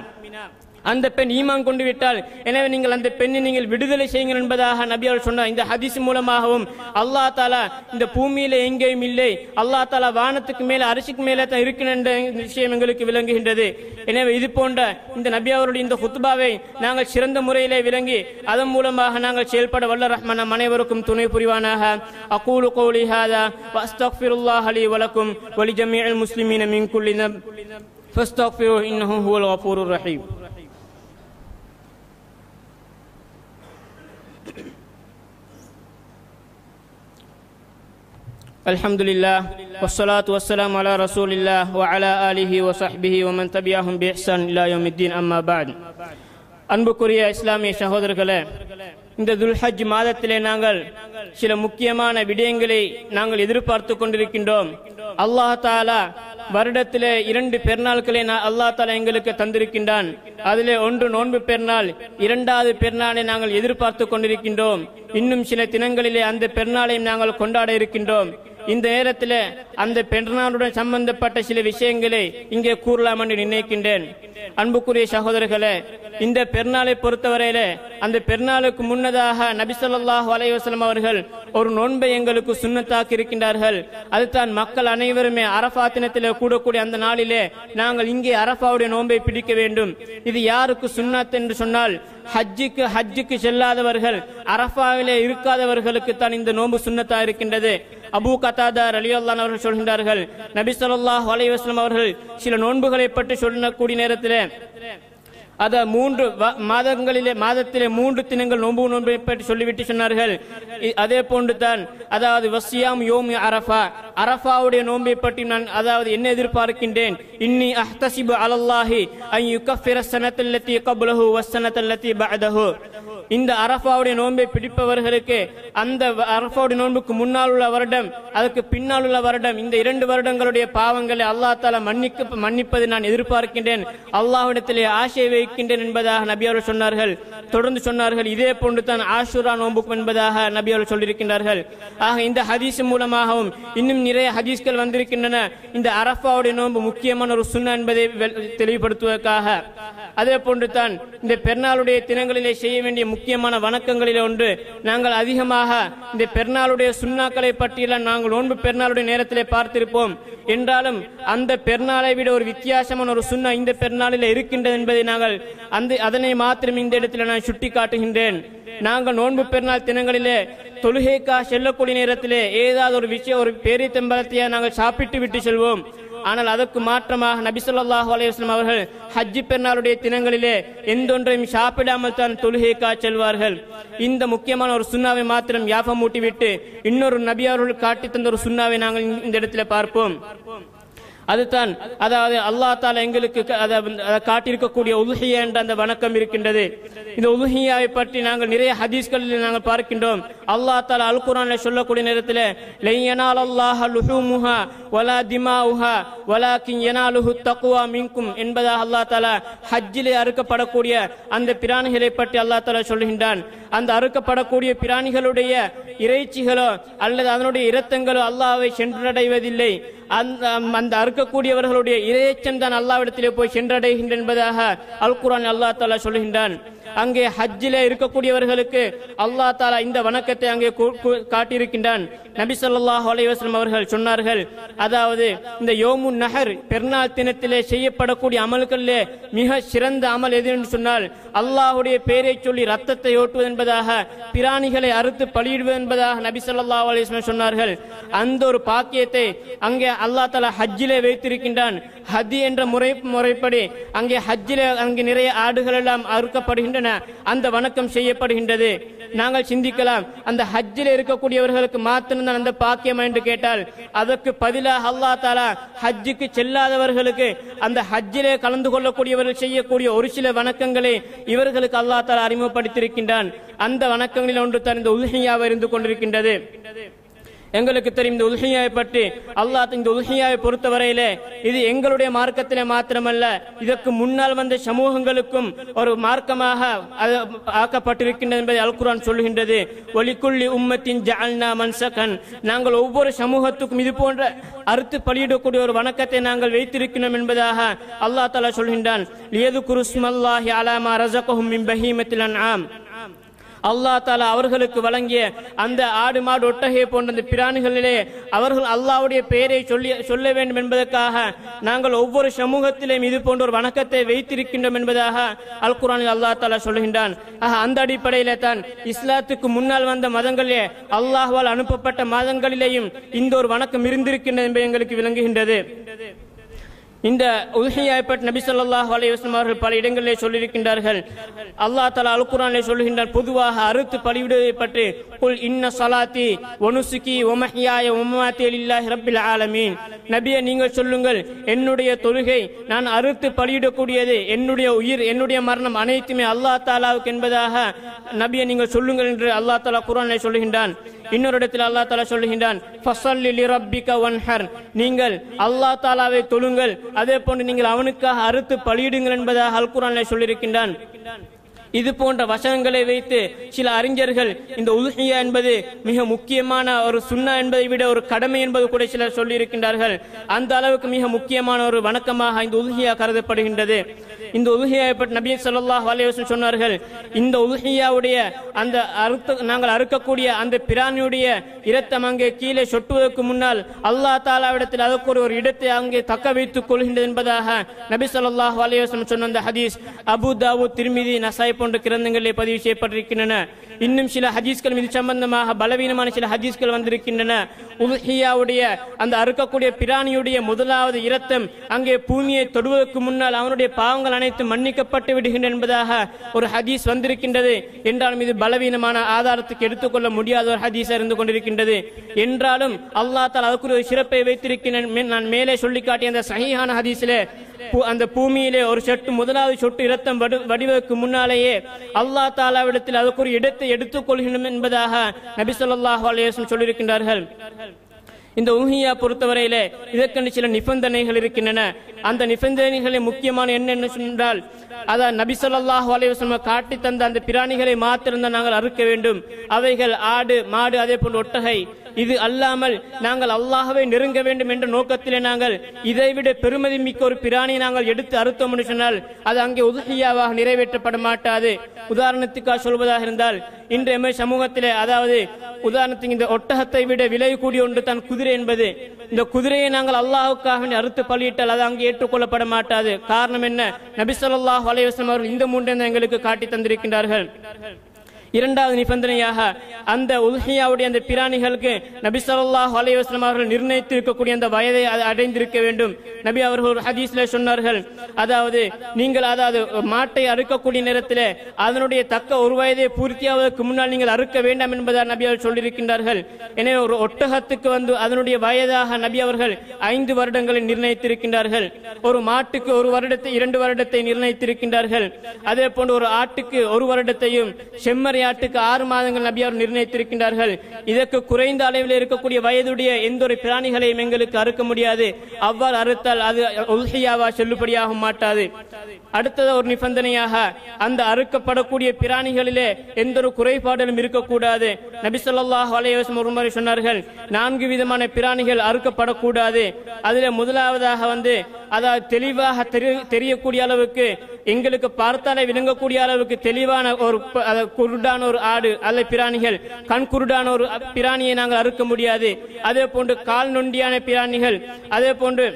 அந்த பெண் ஈமான் கொண்டு விட்டால் எனவே நீங்கள் அந்த பெண்ணை நீங்கள் விடுதலை செய்யுங்கள் என்பதாக நபி அவர்கள் சொன்னார். இந்த ஹதீஸ் மூலமாகவும் அல்லாஹ் தஆலா இந்த பூமியில எங்கேயும் இல்லை, அல்லாஹ் தஆலா வானத்துக்கு மேலே அரிசிக்கு மேலே தான் இருக்கின்ற என்ற விஷயம் எங்களுக்கு விளங்குகின்றது. எனவே இது போன்ற இந்த நபி அவருடைய இந்த குத்பாவை நாங்கள் சிறந்த முறையிலே விளங்கி அதன் மூலமாக நாங்கள் செயல்பட வல்ல ரஹ்மான் நம் அனைவருக்கும் துணை புரிவானாக. அகூலு கௌலி ஹாதா வ அஸ்தக்ஃபிருல்லாஹ லி வ லக்கும் வ லி ஜமீஇல் முஸ்லிமீன மின் குல்லி தம் ஃபஸ்தக்ஃபிருஹு இன்னஹு ஹுவல் கஃபூருர் ரஹீம். அல்ஹம்துலில்லாஹ் வஸ்ஸலாத்து வஸ்ஸலாமு அலா ரசூலில்லாஹ் வ அலா ஆலிஹி வ ஸஹ்பிஹி வ மன் தபிஅஹும் பி இஹ்சான் இலா யௌமித்தீன். அம்மா பஅத். அன்புக்குரிய இஸ்லாமிய சகோதரர்களே, இந்த துல்ஹஜ் மாதத்திலே நாங்கள் சில முக்கியமான விடயங்களை நாங்கள் எதிர்பார்த்து கொண்டிருக்கின்றோம். அல்லாஹ் தஆலா வருடத்திலே 2 பெருநாட்களை அல்லாஹ் தஆலா எங்களுக்கு தந்திருக்கின்றான். அதிலே ஒன்று நோன்பு பெருநாள், இரண்டாவது பெருநாளை நாங்கள் எதிர்பார்த்து கொண்டிருக்கின்றோம். இன்னும் சில தினங்களிலே அந்த பெருநாளையும் நாங்கள் கொண்டாட இருக்கின்றோம். இந்த நேரத்தில் அந்த பெருநாளுடன் சம்பந்தப்பட்ட சில விஷயங்களை இங்கே கூறலாம் என்று நினைக்கின்றேன். அன்புக்குரிய சகோதரர்களே, இந்த பெருநாளை பொறுத்தவரையில அந்த பெருநாளுக்கு முன்னதாக நபி ஸல்லல்லாஹு அலைஹி வஸல்லம் அவர்கள் ஒரு நோன்பை எங்களுக்கு சுன்னத்தாக்கி இருக்கின்றார்கள். அதுதான் மக்கள் அனைவருமே அரஃபா தினத்திலே கூடக்கூடிய அந்த நாளிலே நாங்கள் இங்கே அரஃபாவுடைய நோன்பை பிடிக்க வேண்டும். இது யாருக்கு சுன்னத் என்று சொன்னால், ஹஜ்ஜுக்கு செல்லாதவர்கள், அரஃபாவிலே இருக்காதவர்களுக்கு தான் இந்த நோன்பு சுன்னத்தா இருக்கின்றது. அபூ கதாதா ரலியல்லாஹு அன்ஹு அவர்கள் சொல்கின்றார்கள், நபி ஸல்லல்லாஹு அலைஹி வஸல்லம் அவர்கள் சில நோன்புகளை பற்றி சொல்லக்கூடிய நேரத்திலே அத 3 மாதத்திலே 3 தினங்கள் நோன்பை பற்றி சொல்லிவிட்டு சொன்னார்கள். அதே போன்று தான் அதாவது வசியாம் யோமி அரஃபா, அரஃபாவுடைய நோன்பை பற்றி நான் அதாவது என்ன எதிர்பார்க்கின்றேன், இன்னி அஹ்தசிபு அலல்லாஹி அன் யுகஃபிர ஸனத்தல்லதி கப்லஹு வஸ்ஸனத்தல்லதி பஅதஹு. இந்த அரஃபாவுடைய நோன்பை பிடிப்பவர்களுக்கு அந்த அரஃபாவுடைய நோன்புக்கு முன்னால் உள்ள வருடம், அதுக்கு பின்னால் உள்ள வருடம், இந்த 2 வருடங்களுடைய பாவங்களை அல்லாஹ் தஆலா மன்னிப்பதை நான் எதிர்பார்க்கின்றேன், அல்லாஹ்விடத்திலே ஆசை வைக்கின்றேன் என்பதாக நபி அவர்கள் சொன்னார்கள். தொடர்ந்து சொன்னார்கள், இதே போன்று தான் ஆஷுரா நோன்புக்கும் என்பதாக நபி அவர்கள் சொல்லியிருக்கின்றார்கள். ஆக இந்த ஹதீஸ் மூலமாகவும் இன்னும் நிறைய ஹதீஸ்கள் வந்திருக்கின்றன இந்த அரஃபாவுடைய நோன்பு முக்கியமான ஒரு சுன்னா என்பதை தெளிவுபடுத்துவதற்காக. அதே போன்று தான் இந்த பெருநாளுடைய தினங்களிலே செய்ய வேண்டிய முக்கியமான வணக்கங்களிலே ஒன்று, நாங்கள் அதிகமாக இந்த பெருநாளுடைய சுன்னாக்களை பற்றியெல்லாம் நாங்கள் நோன்பு பெருநாளுடைய நேரத்திலே பார்த்திருப்போம். என்றாலும் அந்த பெருநாளை விட ஒரு வித்தியாசமான ஒரு சுன்னா இந்த பெருநாளில் இருக்கின்றது என்பதை நாங்கள் அதனை மாத்திரம் இந்த இடத்தில் நான் சுட்டி காட்டுகின்றேன். நாங்கள் நோன்பு பெருநாள் தினங்களிலே தொழுகைக்கா செல்லக்கூடிய நேரத்திலே ஏதாவது ஒரு விஷயம், ஒரு பேரித்தம்பலத்தையா நாங்கள் சாப்பிட்டு விட்டு செல்வோம். ஆனால் அதற்கு மாற்றமாக நபி ஸல்லல்லாஹு அலைஹி வஸல்லம் அவர்கள் ஹஜ் பெருநாளுடைய தினங்களிலே எந்தொன்றையும் சாப்பிடாமல் தான் தொழுகைக்கா செல்வார்கள். இந்த முக்கியமான ஒரு சுன்னாவை மாத்திரம் யாபம் ஊட்டிவிட்டு இன்னொரு நபி அவர்கள் காட்டி தந்த ஒரு சுன்னாவை நாங்கள் இந்த இடத்துல பார்ப்போம். அதுதான் அதாவது அல்லாஹ் தஆலா எங்களுக்கு காட்டியிருக்கக்கூடிய உல்ஹியா என்ற அந்த வணக்கம் இருக்கின்றது. இந்த உல்ஹியாவை பற்றி நாங்கள் நிறைய ஹதீஸ்களில் நாங்கள் பார்க்கின்றோம். அல்லாஹ் தஆலா அல் குர்ஆனில் சொல்லக்கூடிய நேரத்தில் லன் யனாலல்லாஹ லுஹூமுஹா வலா திமாஉஹா வலாகின் யனாலுஹு தக்வா மின்கும் என்பதாக அல்லாஹ் தஆலா ஹஜ்ஜிலே அறுக்கப்படக்கூடிய அந்த பிராணிகளை பற்றி அல்லாஹ் தஆலா சொல்கின்றான். அந்த அறுக்கப்படக்கூடிய பிராணிகளுடைய இறைச்சிகளோ அல்லது அதனுடைய இரத்தங்களோ அல்லாஹ்வை சென்றடைவதில்லை. அந்த அறுக்கக்கூடியவர்களுடைய இறைச்சம் தான் அல்லாஹ்விடத்திலே போய் சென்றடைகின்ற என்பதாக அல் குர்ஆன் அல்லாஹ் தஆலா சொல்கின்றான். அங்கே ஹஜ்ஜிலே இருக்கக்கூடியவர்களுக்கு அல்லாஹ் தஆலா இந்த வணக்கத்தை அங்கே காட்டியிருக்கின்றான். நபி ஸல்லல்லாஹு அலைஹி வஸல்லம் அவர்கள் சொன்னார்கள், அதாவது இந்த யோமுன் நஹர் பெருநாள் தினத்திலே செய்யப்படக்கூடிய அமல்களிலே மிக சிறந்த அமல் எது என்று சொன்னால் அல்லாஹ்வுடைய பெயரை சொல்லி ரத்தத்தை ஓட்டுவது என்பதாக, பிராணிகளை அறுத்து பலியிடுவது என்பதாக நபி ஸல்லல்லாஹு அலைஹி வஸல்லம் சொன்னார்கள். அந்த ஒரு பாக்கியத்தை அங்கே அல்லாஹ் தஆலா ஹஜ்ஜிலே வைத்திருக்கின்றான். ஹதி என்ற முறைப்படி அங்கே ஹஜ்ஜிலே அங்கே நிறைய ஆடுகள் எல்லாம் அறுக்கப்படுகின்றன, அந்த வணக்கம் செய்யப்படுகின்றது. நாங்கள் சிந்திக்கலாம், அந்த ஹஜ்ஜில் இருக்கக்கூடியவர்களுக்கு மாத்திரம்தான் அந்த பாக்கியம் என்று கேட்டால், அதற்கு பதிலாக அல்லாஹ் தஆலா ஹஜ்ஜுக்கு செல்லாதவர்களுக்கு அந்த ஹஜ்ஜிலே கலந்து கொள்ளக்கூடியவர்கள் செய்யக்கூடிய ஒரு சில வணக்கங்களை இவர்களுக்கு அல்லாஹ் தஆலா அறிமுகப்படுத்தியிருக்கின்றான். அந்த வணக்கங்களில் ஒன்று தான் இந்த உல்ஹியாவை இருந்து கொண்டிருக்கின்றது. எங்களுக்கு தெரியும் இந்த உல்ஹியாவை பற்றி. அல்லாஹ் இந்த உல்ஹியாவை பொறுத்தவரையிலே இது எங்களுடைய மார்க்கத்திலே மாத்திரமல்ல, இதற்கு முன்னால் வந்த சமூகங்களுக்கும் ஒரு மார்க்கமாக ஆக்கப்பட்டிருக்கின்றது என்பதை அல் குர்ஆன் சொல்கின்றது. ஒலிக்குள்ளி உம்மத்தின் ஜஅல்னா மன்சகன், நாங்கள் ஒவ்வொரு சமூகத்துக்கும் இது போன்ற அறுத்து பலியிடக்கூடிய ஒரு வணக்கத்தை நாங்கள் வைத்திருக்கிறோம் என்பதாக அல்லாஹ் தஆலா சொல்கின்றான். லியதுகுரு ஸ்மல்லாஹி அலா மா ரஸகஹும் மின் பஹீமத்தில் அன்ஆம். அல்லாஹ் தஆலா அவர்களுக்கு வழங்கிய அந்த ஆடு மாடு ஒட்டகை போன்ற அந்த பிராணிகளிலே அவர்கள் அல்லாஹ்வுடைய பெயரை சொல்ல வேண்டும் என்பதற்காக நாங்கள் ஒவ்வொரு சமூகத்திலும் இது போன்ற ஒரு வணக்கத்தை வைத்திருக்கின்றோம் என்பதாக அல் குர்ஆனில் அல்லாஹ் தஆலா சொல்கின்றான். அந்த அடிப்படையிலே தான் இஸ்லாத்துக்கு முன்னால் வந்த மதங்களிலே அல்லாஹ்வால் அனுப்பப்பட்ட மதங்களிலேயும் இந்த ஒரு வணக்கம் இருந்திருக்கின்றது என்பது எங்களுக்கு விளங்குகின்றது. இந்த உல்ஹியாவை பற்றி நபி ஸல்லல்லாஹு அலைஹி வஸல்லம் அவர்கள் பல இடங்களிலே சொல்லியிருக்கின்றார்கள். அல்லாஹ் தஆலா அல் குர்ஆனிலே சொல்கின்றான், பொதுவாக அறுத்து பலியிடுவதை பற்றி, குல் இன்ன ஸலாத்தி வ நுசுகி வ மஹ்யாய வ மமாத்தி லில்லாஹி ரப்பில் ஆலமீன். நபியே நீங்கள் சொல்லுங்கள், என்னுடைய தொழுகை நான் அறுத்து பலியிடக்கூடியது, என்னுடைய உயிர் என்னுடைய மரணம் அனைத்துமே அல்லாஹ் தஆலாவுக்கு என்பதாக நபியே நீங்கள் சொல்லுங்கள் என்று அல்லாஹ் தஆலா குர்ஆனிலே சொல்கின்றான். இன்னொரு இடத்தில் அல்லாஹ் தஆலா சொல்கின்றான், ஃபஸல்லி லிரப்பிக வன்ஹர், நீங்கள் அல்லாஹ் தஆலாவை தொழுங்கள், அதே போன்று நீங்கள் அவனுக்காக அறுத்து பலியிடுங்கள் என்பதாக அல் குர்ஆனிலே சொல்லியிருக்கின்றான். இது போன்ற வசனங்களை வைத்து சில அறிஞர்கள் இந்த உல்ஹியா என்பது மிக முக்கியமான ஒரு சுன்னா என்பதை விட ஒரு கடமை என்பது கூட சிலர் சொல்லி இருக்கின்றார்கள். அந்த அளவுக்கு மிக முக்கியமான ஒரு வணக்கமாக இந்த உல்ஹியா கருதப்படுகின்றது. இந்த உல்ஹியாவை பற்றி நபி ஸல்லல்லாஹு அலைஹி வஸல்லம் சொன்னார்கள், இந்த உல்ஹியாவுடைய அந்த நாங்கள் அறுக்கக்கூடிய அந்த பிராணியுடைய இரத்தம் அங்கே கீழே சொட்டுவதற்கு முன்னால் அல்லாஹ் தஆலாவிடத்தில் அதற்கு ஒரு இடத்தை அங்கே தக்க வைத்துக் கொள்கின்றது என்பதாக நபி ஸல்லல்லாஹு அலைஹி வஸல்லம் சொன்ன அந்த ஹதீஸ் அபூ தாவூத், திர்மிதி, நசாய் போன்ற கிரந்தங்களிலே பதிவு செய்யப்பட்டிருக்கின்றன. இன்னும் சில ஹதீஸ்கள் இது சம்பந்தமாக பலவீனமான சில ஹதீஸ்கள் வந்திருக்கின்றன. உல்ஹியாவுடைய அந்த அறுக்கக்கூடிய பிராணியுடைய முதலாவது இரத்தம் அங்கே பூமியை தொடுவதற்கு முன்னால் அவனுடைய பாவங்கள் அனைத்து மன்னிக்கப்பட்டு விடுகின்றன என்பதாக ஒரு ஹதீஸ் வந்திருக்கின்றது. என்றாலும் இது பலவீனமான ஆதாரத்துக்கு எடுத்துக்கொள்ள முடியாத ஒரு ஹதீஸாக இருந்து கொண்டிருக்கின்றது. என்றாலும் அல்லாஹ் தஆலா அதுக்கு ஒரு சிறப்பை வைத்திருக்கின்றன. நான் மேலே சொல்லி காட்டிய அந்த சஹீஹான ஹதீஸிலே அந்த பூமியிலே ஒரு சொட்டு முதலாவது சொட்டு இரத்தம் வடிவதற்கு முன்னாலேயே அல்லாஹ் தஆலாவிடத்தில் அதுக்கு ஒரு இடத்தை எடுத்துக் கொள்கின்றோம் என்பதாக நபி ஸல்லல்லாஹு அலைஹி வஸல்லம் சொல்லியிருக்கின்றார்கள். இந்த உல்ஹியா பொறுத்தவரையிலே இதற்கென்று சில நிபந்தனைகள் இருக்கின்றன. அந்த நிபந்தனைகளில் முக்கியமான என்ன சொன்னால், அதான் நபி ஸல்லல்லாஹு அலைஹி வஸல்லம் காட்டி தந்த அந்த பிராணிகளை மாத்திரம் நாங்கள் அறுக்க வேண்டும். அவைகள் ஆடு, மாடு, அதே போன்ற ஒட்டகை. இது அல்லாமல் நாங்கள் அல்லாஹ்வை நெருங்க வேண்டும் என்ற நோக்கத்திலே நாங்கள் இதைவிட பெருமதி மிக்க ஒரு பிராணியை நாங்கள் எடுத்து அறுத்தோம் என்று சொன்னால் அது அங்கே உல்ஹியாவாக நிறைவேற்றப்பட மாட்டாது. உதாரணத்துக்காக சொல்வதாக இருந்தால், இன்று எமது சமூகத்திலே, அதாவது உதாரணத்துக்கு இந்த ஒட்டகத்தை விட விலை கூடிய ஒன்று தான் குதிரை என்பது. இந்த குதிரையை நாங்கள் அல்லாஹ்வுக்காக அறுத்து பலியிட்டால் அது அங்கே ஏற்றுக்கொள்ளப்பட மாட்டாது. காரணம் என்ன? நபி ஸல்லல்லாஹு அலைஹி வஸல்லம் அவர்கள் இந்த மூன்றை எங்களுக்கு காட்டி தந்திருக்கின்றார்கள். இரண்டாவது நிபந்தனையாக அந்த உல்ஹியாவுடைய அந்த பிராணிகளுக்கு நபி ஸல்லல்லாஹு அலைஹி வஸல்லம் அவர்கள் நிர்ணயித்திருக்கக்கூடிய அந்த வயதை அடைந்திருக்க வேண்டும். நபி அவர்கள் ஒரு ஹதீஸ்ல சொன்னார்கள், அதாவது நீங்கள் மாட்டை அறுக்கக்கூடிய நேரத்தில் அதனுடைய தக்க ஒரு வயதை பூர்த்தியாவதற்கு முன்னால் நீங்கள் அறுக்க வேண்டாம் என்பதாக நபி அவர்கள் சொல்லியிருக்கின்றார்கள். எனவே ஒரு ஒட்டகத்துக்கு அதனுடைய வயதாக நபி அவர்கள் 5 வருடங்களை நிர்ணயித்திருக்கின்றார்கள். ஒரு மாட்டுக்கு 1 வருடத்தை 2 வருடத்தை நிர்ணயித்திருக்கின்றார்கள். அதே போன்று ஒரு ஆட்டுக்கு 1 வருடத்தையும் செம்மறி ஆட்டுக்கு 6 மாதங்கள் நபி அவர் நிர்ணயித்திருக்கின்றார்கள். இதற்கு குறைந்த அளவில் இருக்கக்கூடிய வயதுடைய எந்த ஒரு பிராணிகளையும் எங்களுக்கு அறுக்க முடியாது. அவ்வாறு அறுத்தால் அது உல்ஹியாவா செல்லுபடியாக மாட்டாது. அடுத்தது ஒரு நிபந்தனையாக அந்த அறுக்கப்படக்கூடிய பிராணிகளிலே எந்த ஒரு குறைபாடுகளும் இருக்கக்கூடாது. நபி ஸல்லல்லாஹு அலைஹி வஸல்லம் ஒரு முறை சொன்னார்கள், 4 விதமான பிராணிகள் அறுக்கப்படக்கூடாது. அதில் முதலாவதாக அதாவது தெளிவாக தெரியக்கூடிய அளவுக்கு, எங்களுக்கு பார்த்தாலே விளங்கக்கூடிய அளவுக்கு தெளிவான ஒரு குருடான ஒரு ஆடு அல்ல பிராணிகள், கண் குருடான ஒரு பிராணியை நாங்கள் அறுக்க முடியாது. அதே போன்று கால் நொண்டியான பிராணிகள், அதே போன்று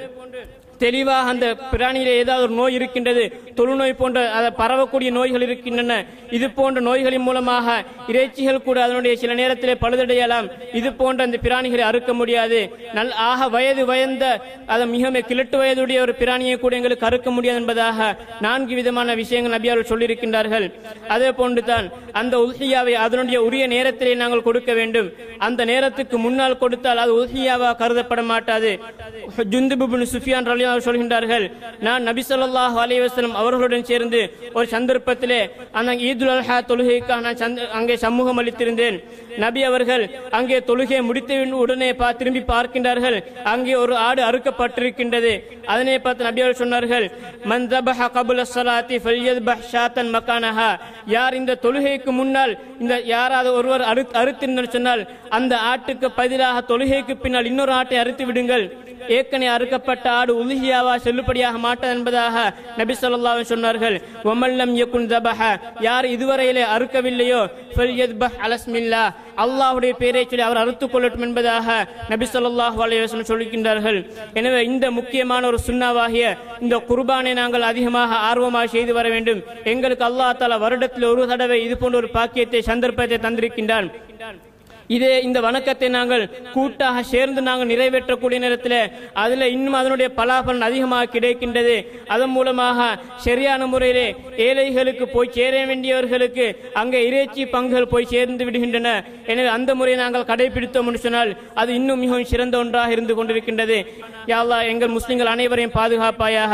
தெளிவாக அந்த பிராணியிலே ஏதாவது ஒரு நோய் இருக்கின்றது, தொழுநோய் போன்ற பரவக்கூடிய நோய்கள் இருக்கின்றன. இது போன்ற நோய்களின் மூலமாக இறைச்சிகள் கூட அதனுடைய சில நேரத்திலே பழுதடையலாம். இது போன்ற அந்த பிராணிகளை அறுக்க முடியாது. வயது வயந்த மிக கிழட்டு வயதுடைய ஒரு பிராணியை கூட எங்களுக்கு அறுக்க முடியாது என்பதாக 4 விதமான விஷயங்கள் நபியார்கள் சொல்லியிருக்கின்றார்கள். அதே போன்று தான் அந்த உல்ஹியாவை அதனுடைய உரிய நேரத்திலே நாங்கள் கொடுக்க வேண்டும். அந்த நேரத்துக்கு முன்னால் கொடுத்தால் அது உல்ஹியாவா கருதப்பட மாட்டாது. ஜுந்துப் இப்னு சுஃபியான் ரலியல்லாஹு அன்ஹு சொல்கின்றார்கள், நான் நபி ஸல்லல்லாஹு அலைஹி வஸல்லம் அவர்களுடன் சேர்ந்து ஒரு சந்தர்ப்பத்திலே அந்த ஈதுல் அல்ஹா தொழுகைக்காக நான் அங்கே சமூகம் அளித்திருந்தேன். நபி அவர்கள் அங்கே தொழுகை முடித்த உடனே திரும்பி பார்க்கின்றார்கள், அங்கே ஒரு ஆடு அறுக்கப்பட்டிருக்கின்றது. அதனை பார்த்து நபி அவர்கள் சொன்னார்கள், மன் தபஹ கப்ல ஸலாத்தி ஃபல்யத்பஹ் ஷாத்தன் மகானஹா. யார் இந்த தொழுகைக்கு முன்னால் இந்த யாராவது ஒருவர் அறுத்திருந்தால் சொன்னால் அந்த ஆட்டுக்கு பதிலாக தொழுகைக்கு பின்னால் இன்னொரு ஆட்டை அறுத்து விடுங்கள். ஏற்கனவே அறுக்கப்பட்ட ஆடு உல்ஹியாவா செல்லுபடியாக மாட்டாது என்பதாக நபி ஸல்லல்லாஹு அலைஹி வஸல்லம் சொன்னார்கள். வமல்லம் யகுன் தபஹ, யார் இதுவரையிலே அறுக்கவில்லையோ ஃபல்யத்பஹ் அலஸ்மில்லாஹ், அல்லாஹ்வுடைய பெயரை சொல்லி அவர் அறுத்துக் கொள்ளட்டும் என்பதாக நபி ஸல்லல்லாஹு அலைஹி வஸல்லம் சொல்கின்றார்கள். எனவே இந்த முக்கியமான ஒரு சுன்னாவாகிய இந்த குர்பானை நாங்கள் அதிகமாக ஆர்வமாக செய்து வர வேண்டும். எங்களுக்கு அல்லாஹ் தஆலா வருடத்தில் ஒரு தடவை இது போன்ற ஒரு பாக்கியத்தை சந்தர்ப்பத்தை தந்திருக்கின்றான். இதே இந்த வணக்கத்தை நாங்கள் கூட்டாக சேர்ந்து நாங்கள் நிறைவேற்றக்கூடிய நேரத்தில் அதில் இன்னும் அதனுடைய பலாபலன் அதிகமாக கிடைக்கின்றது. அதன் மூலமாக சரியான முறையிலே ஏழைகளுக்கு போய் சேர வேண்டியவர்களுக்கு அங்கே இறைச்சி பங்குகள் போய் சேர்ந்து விடுகின்றன. எனவே அந்த முறையை நாங்கள் கடைபிடித்தோம் என்று சொன்னால் அது இன்னும் மிகவும் சிறந்த ஒன்றாக இருந்து கொண்டிருக்கின்றது. யா அல்லாஹ், எங்கள் முஸ்லிம்கள் அனைவரையும் பாதுகாப்பாயாக.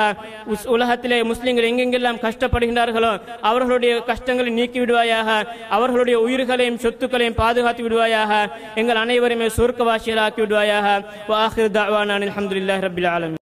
உலகத்திலே முஸ்லிம்கள் எங்கெங்கெல்லாம் கஷ்டப்படுகின்றார்களோ அவர்களுடைய கஷ்டங்களை நீக்கி விடுவாயாக. அவர்களுடைய உயிர்களையும் சொத்துக்களையும் பாதுகாத்து விடுவாயாக. எங்கள் அனைவருமே சொர்க்கவாசிகளாக்கி விடுவாயாக. வ ஆகிரு தஅவானா அல்ஹம்துலில்லாஹி ரப்பில் ஆலமீன்.